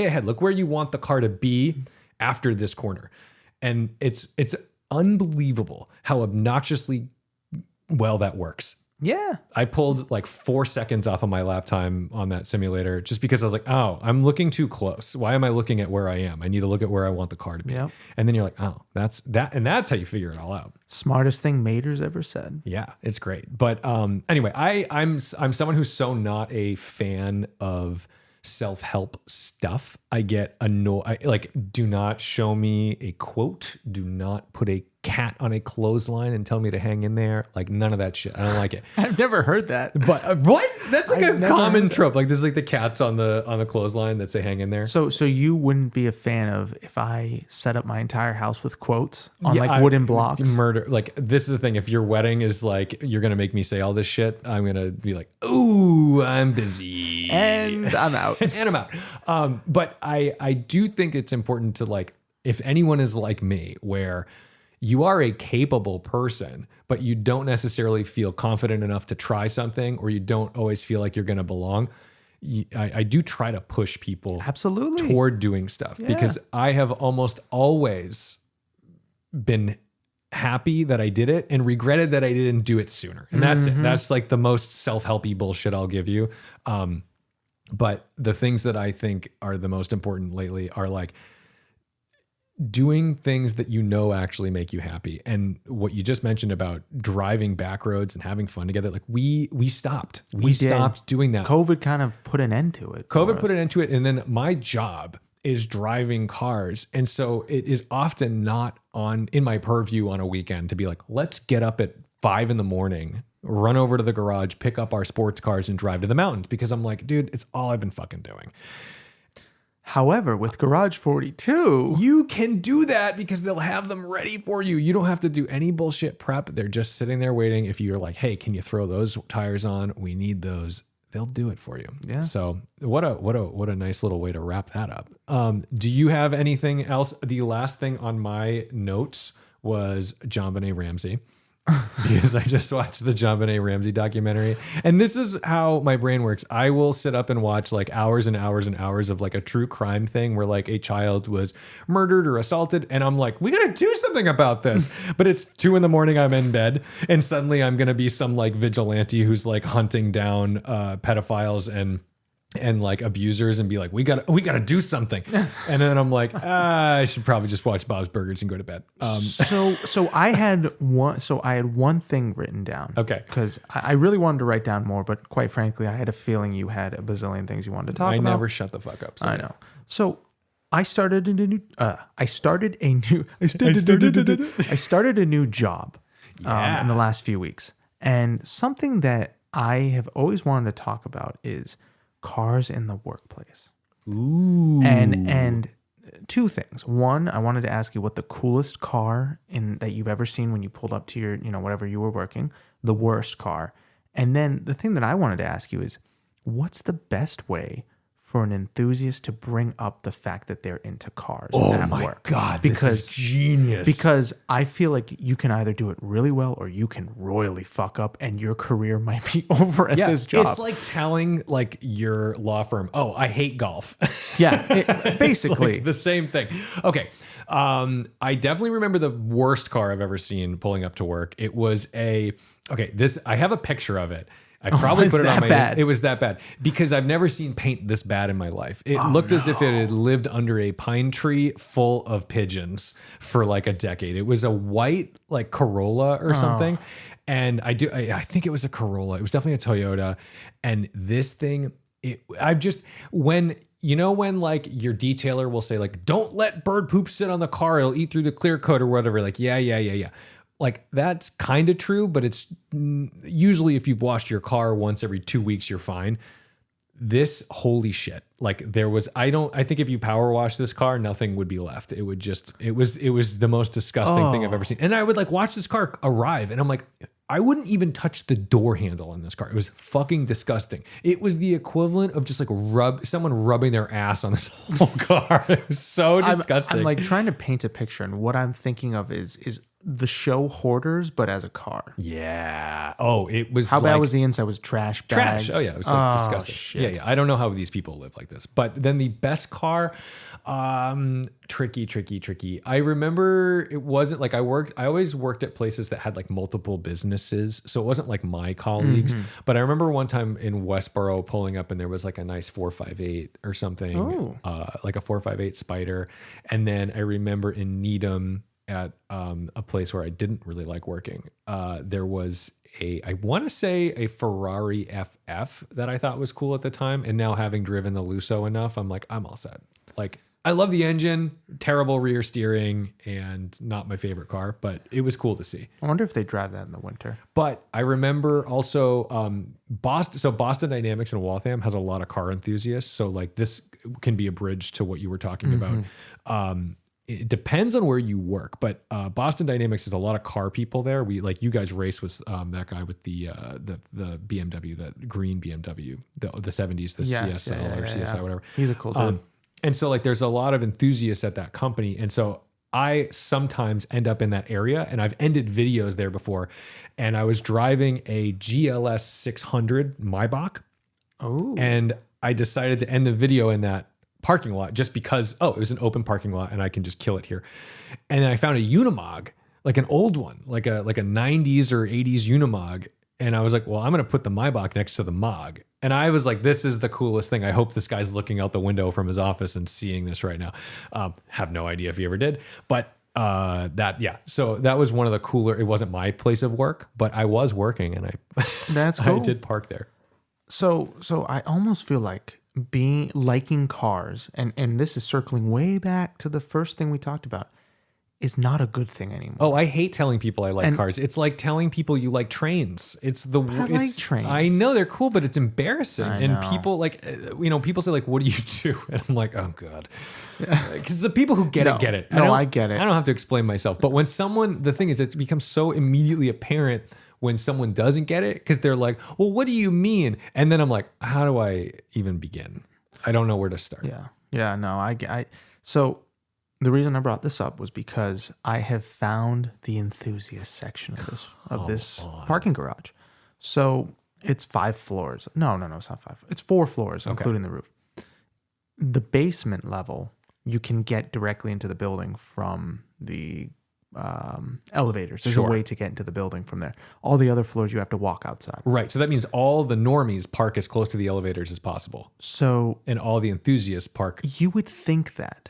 ahead. Look where you want the car to be after this corner. And it's unbelievable how obnoxiously well that works. Yeah. I pulled like 4 seconds off of my lap time on that simulator just because I was like, oh, I'm looking too close. Why am I looking at where I am? I need to look at where I want the car to be. Yep. And then you're like, oh, that's that. And that's how you figure it all out. Smartest thing Mater's ever said. Yeah, it's great. But anyway, I'm someone who's so not a fan of self-help stuff. I get annoyed. Like, do not show me a quote. Do not put a cat on a clothesline and tell me to hang in there. Like, none of that shit. I don't like it. I've never heard that. But what? That's like a common trope. Like, there's like the cats on the clothesline that say hang in there. So you wouldn't be a fan of if I set up my entire house with quotes on wooden blocks? Murder. Like, this is the thing. If your wedding is like, you're going to make me say all this shit, I'm going to be like, ooh, I'm busy. And I'm out. And I'm out. But I do think it's important to, like, if anyone is like me, where you are a capable person, but you don't necessarily feel confident enough to try something, or you don't always feel like you're going to belong. I do try to push people Absolutely. toward doing stuff because I have almost always been happy that I did it and regretted that I didn't do it sooner. And that's it. That's like the most self-helpy bullshit I'll give you. But the things that I think are the most important lately are like doing things that you know actually make you happy. And what you just mentioned about driving back roads and having fun together, like we stopped. We stopped doing that. COVID kind of put an end to it. COVID put an end to it. And then my job is driving cars. And so it is often not in my purview on a weekend to be like, let's get up at 5 a.m, run over to the garage, pick up our sports cars and drive to the mountains. Because I'm like, dude, it's all I've been fucking doing. However, with Garage 42, you can do that because they'll have them ready for you. You don't have to do any bullshit prep. They're just sitting there waiting. If you're like, hey, can you throw those tires on? We need those. They'll do it for you. Yeah. So what a nice little way to wrap that up. Do you have anything else? The last thing on my notes was JonBenet Ramsey. Because I just watched the JonBenet Ramsey documentary. And this is how my brain works. I will sit up and watch like hours and hours and hours of like a true crime thing where like a child was murdered or assaulted. And I'm like, we got to do something about this. But it's 2 a.m. I'm in bed. And suddenly I'm going to be some like vigilante who's like hunting down pedophiles and like abusers and be like, we gotta do something. And then I'm like, I should probably just watch Bob's Burgers and go to bed. So I had one thing written down. Okay. Because I really wanted to write down more, but quite frankly, I had a feeling you had a bazillion things you wanted to talk about. I never shut the fuck up. So I know. So I started a new job in the last few weeks. And something that I have always wanted to talk about is cars in the workplace. Ooh. And two things. One, I wanted to ask you what the coolest car that you've ever seen when you pulled up to your, whatever you were working, the worst car. And then the thing that I wanted to ask you is, what's the best way for an enthusiast to bring up the fact that they're into cars at work? God, this is genius. Because I feel like you can either do it really well or you can royally fuck up and your career might be over at this job. It's like telling like your law firm, oh, I hate golf. Basically. Like the same thing. Okay. I definitely remember the worst car I've ever seen pulling up to work. It was I have a picture of it. I probably put it on my bad. It was that bad because I've never seen paint this bad in my life. It looked as if it had lived under a pine tree full of pigeons for like a decade. It was a white like Corolla or something. And I think it was a Corolla. It was definitely a Toyota. And this thing, when like your detailer will say like, don't let bird poop sit on the car. It'll eat through the clear coat or whatever. Like, yeah. Like that's kind of true, but it's usually if you've washed your car once every 2 weeks, you're fine. This, holy shit. Like I think if you power wash this car, nothing would be left. It was the most disgusting thing I've ever seen. And I would like watch this car arrive and I'm like, I wouldn't even touch the door handle on this car. It was fucking disgusting. It was the equivalent of just like someone rubbing their ass on this whole car. It was so disgusting. I'm like trying to paint a picture, and what I'm thinking of is the show Hoarders, but as a car. Yeah. Oh, it was. How bad was the inside? Was trash bags? Trash. Oh yeah, it was like disgusting. Shit. Yeah. I don't know how these people live like this. But then the best car, tricky. I remember it wasn't like I always worked at places that had like multiple businesses, so it wasn't like my colleagues. But I remember one time in Westboro pulling up and there was like a nice 458 or something, like a 458 Spider, and then I remember in Needham at a place where I didn't really like working, there was I want to say a Ferrari FF that I thought was cool at the time. And now having driven the Lusso enough, I'm like, I'm all set. Like I love the engine, terrible rear steering, and not my favorite car, but it was cool to see. I wonder if they drive that in the winter. But I remember also Boston. So Boston Dynamics in Waltham has a lot of car enthusiasts. So like this can be a bridge to what you were talking about. It depends on where you work, but Boston Dynamics has a lot of car people there. You guys race with that guy with the BMW, that green BMW, the 70s, the CSL or CSI, whatever. He's a cool dude. And so like there's a lot of enthusiasts at that company. And so I sometimes end up in that area, and I've ended videos there before. And I was driving a GLS 600 Maybach. Oh. And I decided to end the video in that parking lot just because, it was an open parking lot and I can just kill it here. And then I found a Unimog, like an old one, like a 90s or 80s Unimog. And I was like, well, I'm going to put the Maybach next to the Mog. And I was like, this is the coolest thing. I hope this guy's looking out the window from his office and seeing this right now. Have no idea if he ever did. But so that was one of the cooler, it wasn't my place of work, but I was working and That's cool. I did park there. So I almost feel like liking cars, and this is circling way back to the first thing we talked about, is not a good thing anymore. Oh, I hate telling people I like cars. It's like telling people you like trains. I like trains. I know they're cool, but it's embarrassing. And people people say like, what do you do? And I'm like, oh God. Because the people who get it. I get it. I don't have to explain myself. But when the thing is, it becomes so immediately apparent when someone doesn't get it, because they're like, well, what do you mean? And then I'm like, how do I even begin? I don't know where to start. Yeah, no, so the reason I brought this up was because I have found the enthusiast section of this parking garage. So it's 5 floors. No, it's not 5. It's 4 floors, including the roof. The basement level, you can get directly into the building from the elevators. There's a way to get into the building from there. All the other floors, you have to walk outside. Right. So that means all the normies park as close to the elevators as possible. So, and all the enthusiasts park. You would think that,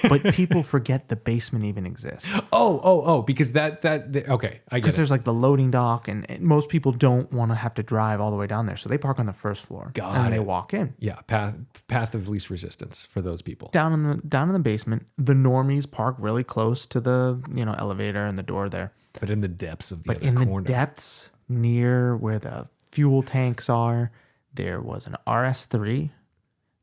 but people forget the basement even exists. Because okay, I get it. Because there's like the loading dock, and most people don't want to have to drive all the way down there, so they park on the first floor. And they walk in. Yeah, path of least resistance for those people. Down in the basement, the normies park really close to the elevator and the door there. But in the depths of the other corner. But in the depths near where the fuel tanks are, there was an RS3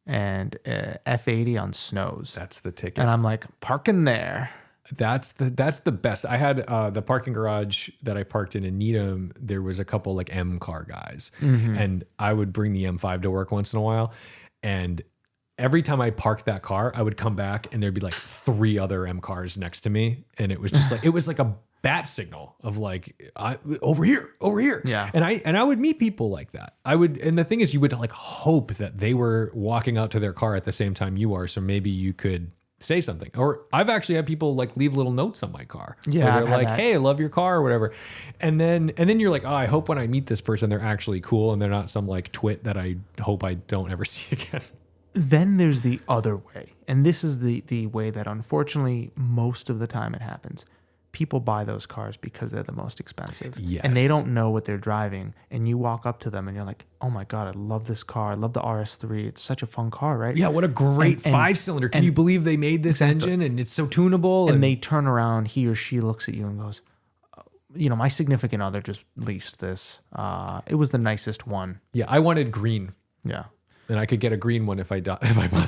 and a F80 on snows. That's the ticket. And I'm like, parking there. That's the best. I had the parking garage that I parked in Needham. There was a couple like M car guys, and I would bring the M5 to work once in a while. And every time I parked that car, I would come back and there'd be like 3 other M cars next to me, and it was just like it was like a bat signal of like over here. Yeah. And I would meet people like that. And the thing is, you would like hope that they were walking out to their car at the same time you are, so maybe you could say something. Or I've actually had people like leave little notes on my car. Yeah, where they're like, hey, I love your car or whatever. And then you're like, oh, I hope when I meet this person, they're actually cool and they're not some like twit that I hope I don't ever see again. Then there's the other way. And this is the way that unfortunately most of the time it happens. People buy those cars because they're the most expensive. Yes. And they don't know what they're driving. And you walk up to them and you're like, oh my God, I love this car. I love the RS3. It's such a fun car, right? Yeah, what a great 5-cylinder. Can you believe they made this engine and it's so tunable? And they turn around, he or she looks at you and goes, my significant other just leased this. It was the nicest one. Yeah, I wanted green. Yeah. And I could get a green one if I bought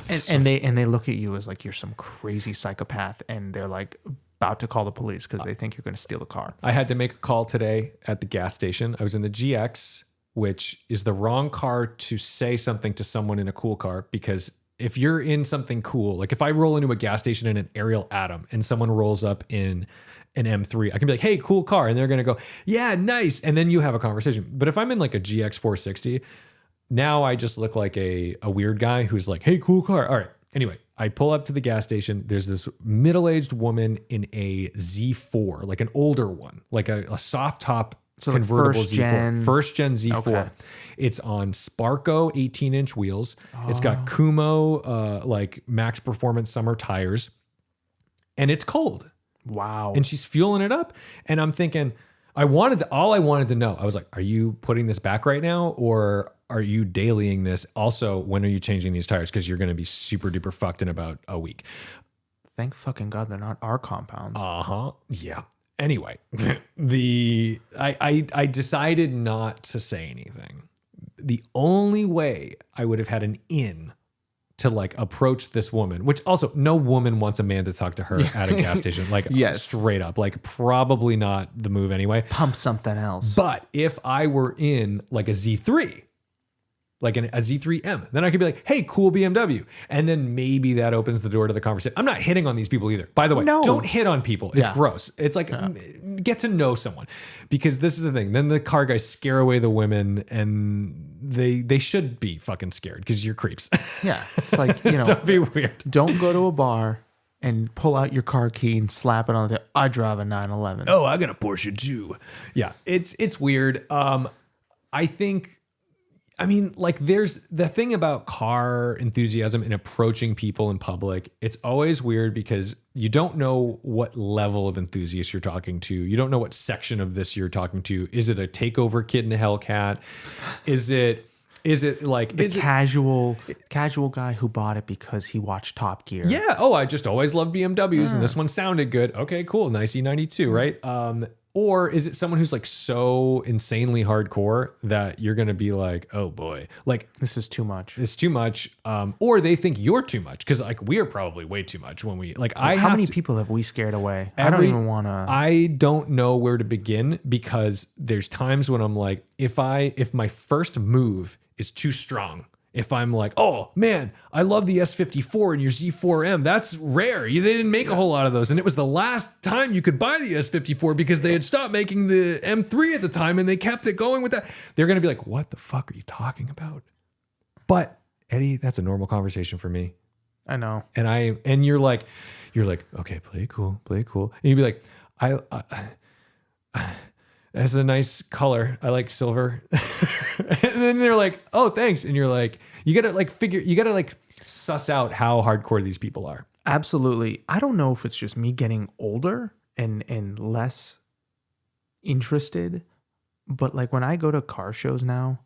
this. And they look at you as like you're some crazy psychopath, and they're like about to call the police because they think you're going to steal the car. I had to make a call today at the gas station. I was in the GX, which is the wrong car to say something to someone in a cool car, because if you're in something cool, like if I roll into a gas station in an Ariel Atom and someone rolls up in an M3, I can be like, hey, cool car. And they're going to go, yeah, nice. And then you have a conversation. But if I'm in like a GX 460, now I just look like a weird guy who's like, hey, cool car. All right. Anyway, I pull up to the gas station. There's this middle-aged woman in a Z4, like an older one, like a soft top convertible like Z4. First gen Z4. Okay. It's on Sparco 18-inch wheels. It's got Kumo like max performance summer tires. And it's cold. Wow. And she's fueling it up. And I'm thinking, all I wanted to know, I was like, are you putting this back right now? Or are you dailying this? Also, when are you changing these tires? Because you're going to be super duper fucked in about a week. Thank fucking God they're not our compounds. Yeah. Anyway, I decided not to say anything. The only way I would have had an in to like approach this woman, which also no woman wants a man to talk to her at a gas station, like straight up, like probably not the move anyway. Pump something else. But if I were in like a Z3, like a Z3M, then I could be like, hey, cool BMW. And then maybe that opens the door to the conversation. I'm not hitting on these people either. By the way, don't hit on people. It's gross. It's like get to know someone, because this is the thing. Then the car guys scare away the women, and they should be fucking scared because you're creeps. Yeah, it's like, That'd be weird. don't go to a bar and pull out your car key and slap it on the. I drive a 911. Oh, I got a Porsche too. Yeah, it's weird. I think. I mean, like, there's the thing about car enthusiasm and approaching people in public. It's always weird because you don't know what level of enthusiast you're talking to. You don't know what section of this you're talking to. Is it a takeover kid in a Hellcat? Is it like the casual guy who bought it because he watched Top Gear? Yeah. Oh, I just always loved BMWs, and this one sounded good. Okay, cool. Nice E92, right? Or is it someone who's like so insanely hardcore that you're going to be like, oh boy, like This is too much. it's too much. Or they think you're too much, because like we are probably way too much when we like. How many people have we scared away? I don't even want to. I don't know where to begin, because there's times when I'm like, if my first move is too strong. If I'm like, oh man, I love the S54 and your Z4M. That's rare. They didn't make a whole lot of those. And it was the last time you could buy the S54 because they had stopped making the M3 at the time, and they kept it going with that. They're going to be like, what the fuck are you talking about? But Eddie, that's a normal conversation for me. I know. And you're like, okay, play it cool. And you'd be like, that's a nice color. I like silver. And then they're like, oh, thanks. And you're like, you gotta like suss out how hardcore these people are. Absolutely. I don't know if it's just me getting older and less interested, but like when I go to car shows now,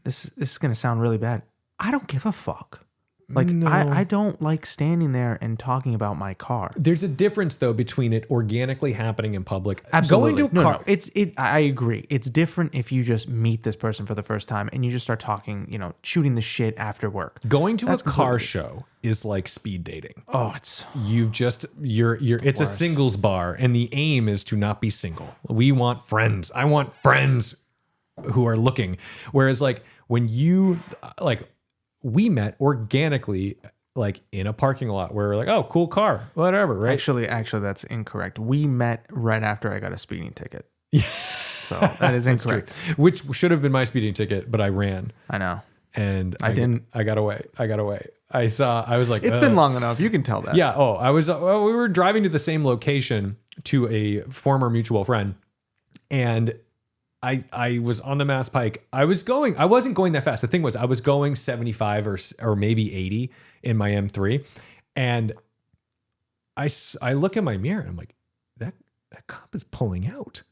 this is gonna sound really bad. I don't give a fuck. Like, No. I don't like standing there and talking about my car. There's a difference though between it organically happening in public. Absolutely. Going to a car. No. I agree. It's different if you just meet this person for the first time and you just start talking, shooting the shit after work. Going to That's a car completely- show is like speed dating. Oh, it's It's a worst. singles bar, and the aim is to not be single. We want friends. I want friends who are looking. Whereas like when you like, we met organically, like in a parking lot where we're like, oh, cool car, whatever, right? actually that's incorrect. We met right after I got a speeding ticket. So that is incorrect. Which should have been my speeding ticket, but I ran I know. and I didn't. I got away. I was like, It's been long enough. You can tell that. Yeah. Oh, we were driving to the same location to a former mutual friend, and I was on the Mass Pike. I wasn't going that fast. The thing was, I was going 75 or maybe 80 in my M3. And I look in my mirror and I'm like, that cop is pulling out.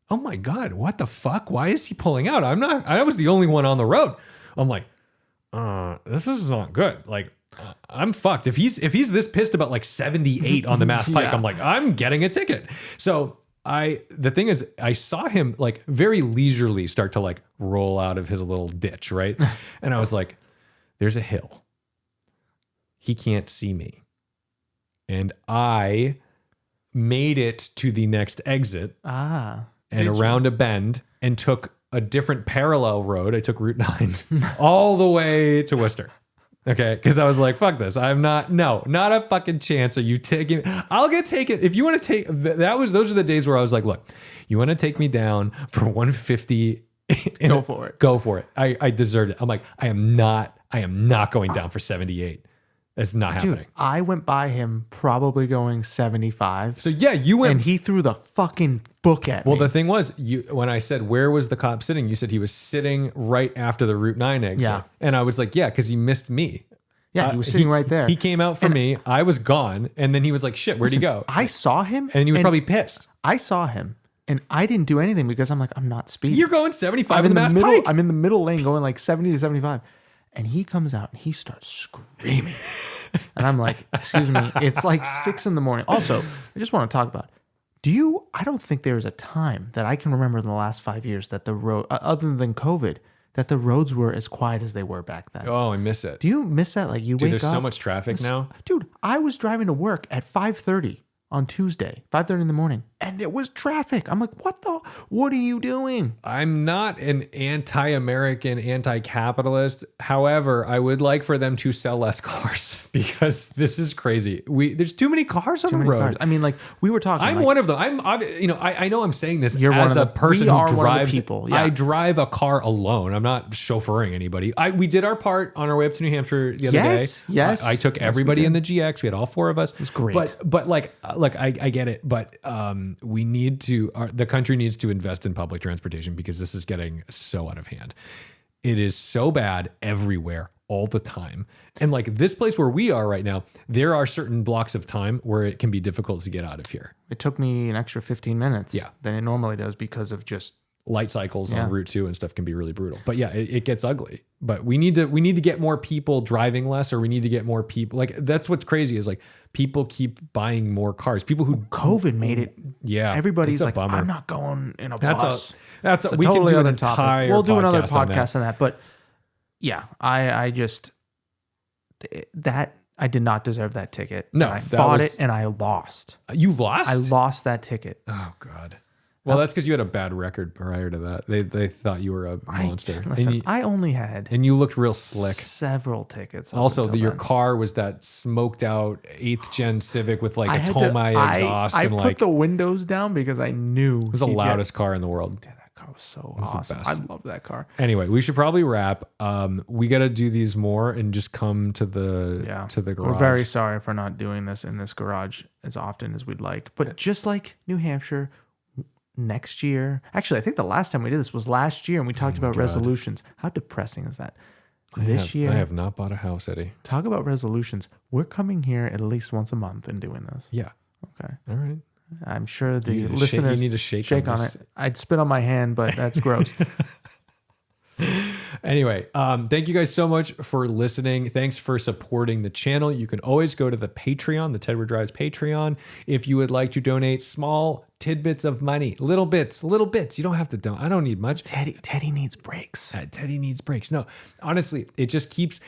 Oh my God, what the fuck? Why is he pulling out? I was the only one on the road. I'm like, this is not good. Like, I'm fucked. If he's this pissed about like 78 on the Mass Pike, Yeah. I'm like, I'm getting a ticket. So the thing is, I saw him like very leisurely start to like roll out of his little ditch, right? And I was like, there's a hill. He can't see me. And I made it to the next exit and around a bend and took a different parallel road. I took Route 9 all the way to Worcester. Okay, because I was like, fuck this. Not a fucking chance. Are you taking? I'll get taken. If you want to take, those are the days where I was like, look, you want to take me down for 150? Go for it. Go for it. I deserved it. I'm like, I am not going down for 78. It's not happening. Dude, I went by him probably going 75. So yeah, you went. And he threw the fucking book at me. Well, the thing was, when I said, where was the cop sitting? You said he was sitting right after the Route 9 exit. Yeah. And I was like, yeah, because he missed me. Yeah, he was sitting right there. He came out for me. I was gone. And then he was like, shit, where'd he go? I saw him. And he was probably pissed. I saw him. And I didn't do anything because I'm like, I'm not speeding. You're going 75 I'm in the Mass Pike. I'm in the middle lane going like 70 to 75. And he comes out and he starts screaming. And I'm like, excuse me, it's like 6 a.m. Also, I just want to talk about, I don't think there's a time that I can remember in the last 5 years that the road, other than COVID, that the roads were as quiet as they were back then. Oh, I miss it. Do you miss that? Like you Dude, wake there's up. so much traffic now. Dude, I was driving to work at 5:30 on Tuesday, 5:30 in the morning. and it was traffic. I'm like, what are you doing? I'm not an anti-American, anti-capitalist. However, I would like for them to sell less cars because this is crazy. There's too many cars on the road. Cars. I mean, like we were talking. I'm like, one of them. I know I'm saying this You're as one of a the- person we who are one of the drives people, yeah. I drive a car alone. I'm not chauffeuring anybody. We did our part on our way up to New Hampshire the other day. Yes. I took everybody in the GX. We had all 4 of us. It was great. But like, look, I get it. But we need to. The country needs to invest in public transportation because this is getting so out of hand. It is so bad everywhere all the time. And like this place where we are right now, there are certain blocks of time where it can be difficult to get out of here. It took me an extra 15 minutes than it normally does because of just light cycles on Route 2 and stuff can be really brutal. But yeah, it gets ugly. But we need to get more people driving less, or we need to get more people. Like that's what's crazy is like people keep buying more cars. People who COVID made it. Yeah, Everybody's it's a like, bummer. I'm not going in a That's bus. we totally can do an other topic. entire We'll do another podcast on podcast on that. But yeah, I just I did not deserve that ticket. No, and I that fought was- it and I lost. You lost? I lost that ticket. Oh God. Well, that's because you had a bad record prior to that. They thought you were a monster. Listen, I only had and you looked real slick. several tickets. up Also, until your then. car was that smoked out 8th gen Civic with like I a had to- Tomei exhaust I and put like the windows down because I knew it was the loudest car in the world. That car was so the awesome. best. I love that car. Anyway, we should probably wrap. We got to do these more and just come to the garage. We're very sorry for not doing this in this garage as often as we'd like. But just like New Hampshire, next year. Actually, I think the last time we did this was last year and we talked about resolutions. How depressing is that? This year, I have not bought a house, Eddie. talk about resolutions. We're coming here at least once a month and doing this. Yeah. Okay. All right. I'm sure the You need to listeners you need to shake on this. it. I'd spit on my hand, but that's gross. Anyway, thank you guys so much for listening. Thanks for supporting the channel. You can always go to the Patreon, the Tedward Drives Patreon, if you would like to donate small tidbits of money, little bits. You don't have to donate. I don't need much. Teddy needs breaks. Teddy needs breaks. No, honestly, it just keeps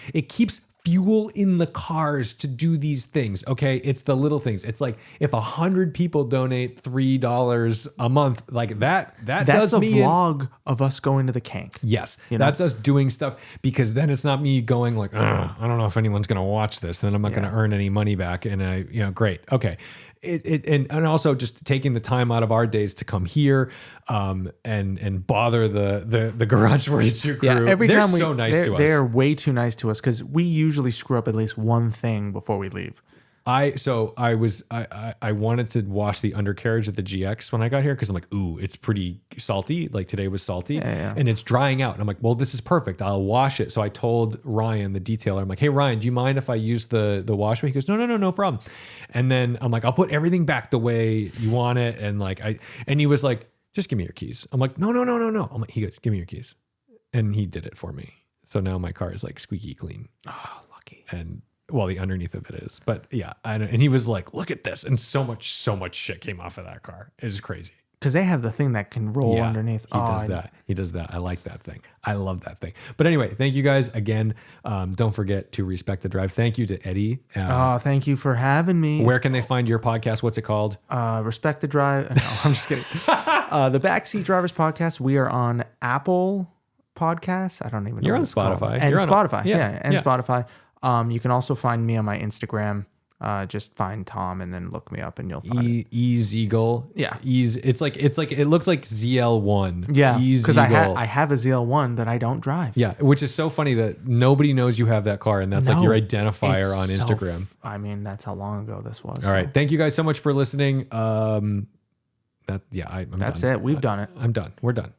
fuel in the cars to do these things. Okay, it's the little things. It's like if 100 people donate $3 a month, like that That's does a me in. vlog of us going to the Kank. Yes, You know? that's us doing stuff because then it's not me going like, I don't know if anyone's going to watch this. Then I'm not going to earn any money back. And great. Okay. And also just taking the time out of our days to come here and bother the Garage 42 crew. Yeah, every They're time so nice to us. They're way too nice to us because we usually screw up at least one thing before we leave. I wanted to wash the undercarriage of the GX when I got here because I'm like, ooh, it's pretty salty. Like today was salty and it's drying out. And I'm like, well, this is perfect. I'll wash it. So I told Ryan, the detailer, I'm like, hey, Ryan, do you mind if I use the wash? He goes, no problem. And then I'm like, I'll put everything back the way you want it. And he was like, just give me your keys. I'm like, no. I'm like, he goes, give me your keys. And he did it for me. So now my car is like squeaky clean. Oh, lucky. And well, the underneath of it is, but yeah. And he was like, look at this. And so much shit came off of that car. It is crazy. Because they have the thing that can roll underneath. He does that. I like that thing. I love that thing. But anyway, thank you guys again. Don't forget to respect the drive. Thank you to Eddie. Thank you for having me. Where can they find your podcast? What's it called? Respect the Drive. No, I'm just kidding. The Backseat Drivers Podcast. We are on Apple Podcasts. I don't even know. You're what on it's called. Spotify. And You're on- Spotify. yeah, And yeah. Spotify. You can also find me on my Instagram. Just find Tom and then look me up and you'll find it. Zegal. Yeah. It's like it looks like ZL1. Yeah, because I Zegal. have a ZL1 that I don't drive. Yeah, which is so funny that nobody knows you have that car, and that's like your identifier on Instagram. I mean, that's how long ago this was. All right, thank you guys so much for listening. I'm That's done. it. We've done it. I'm done. We're done.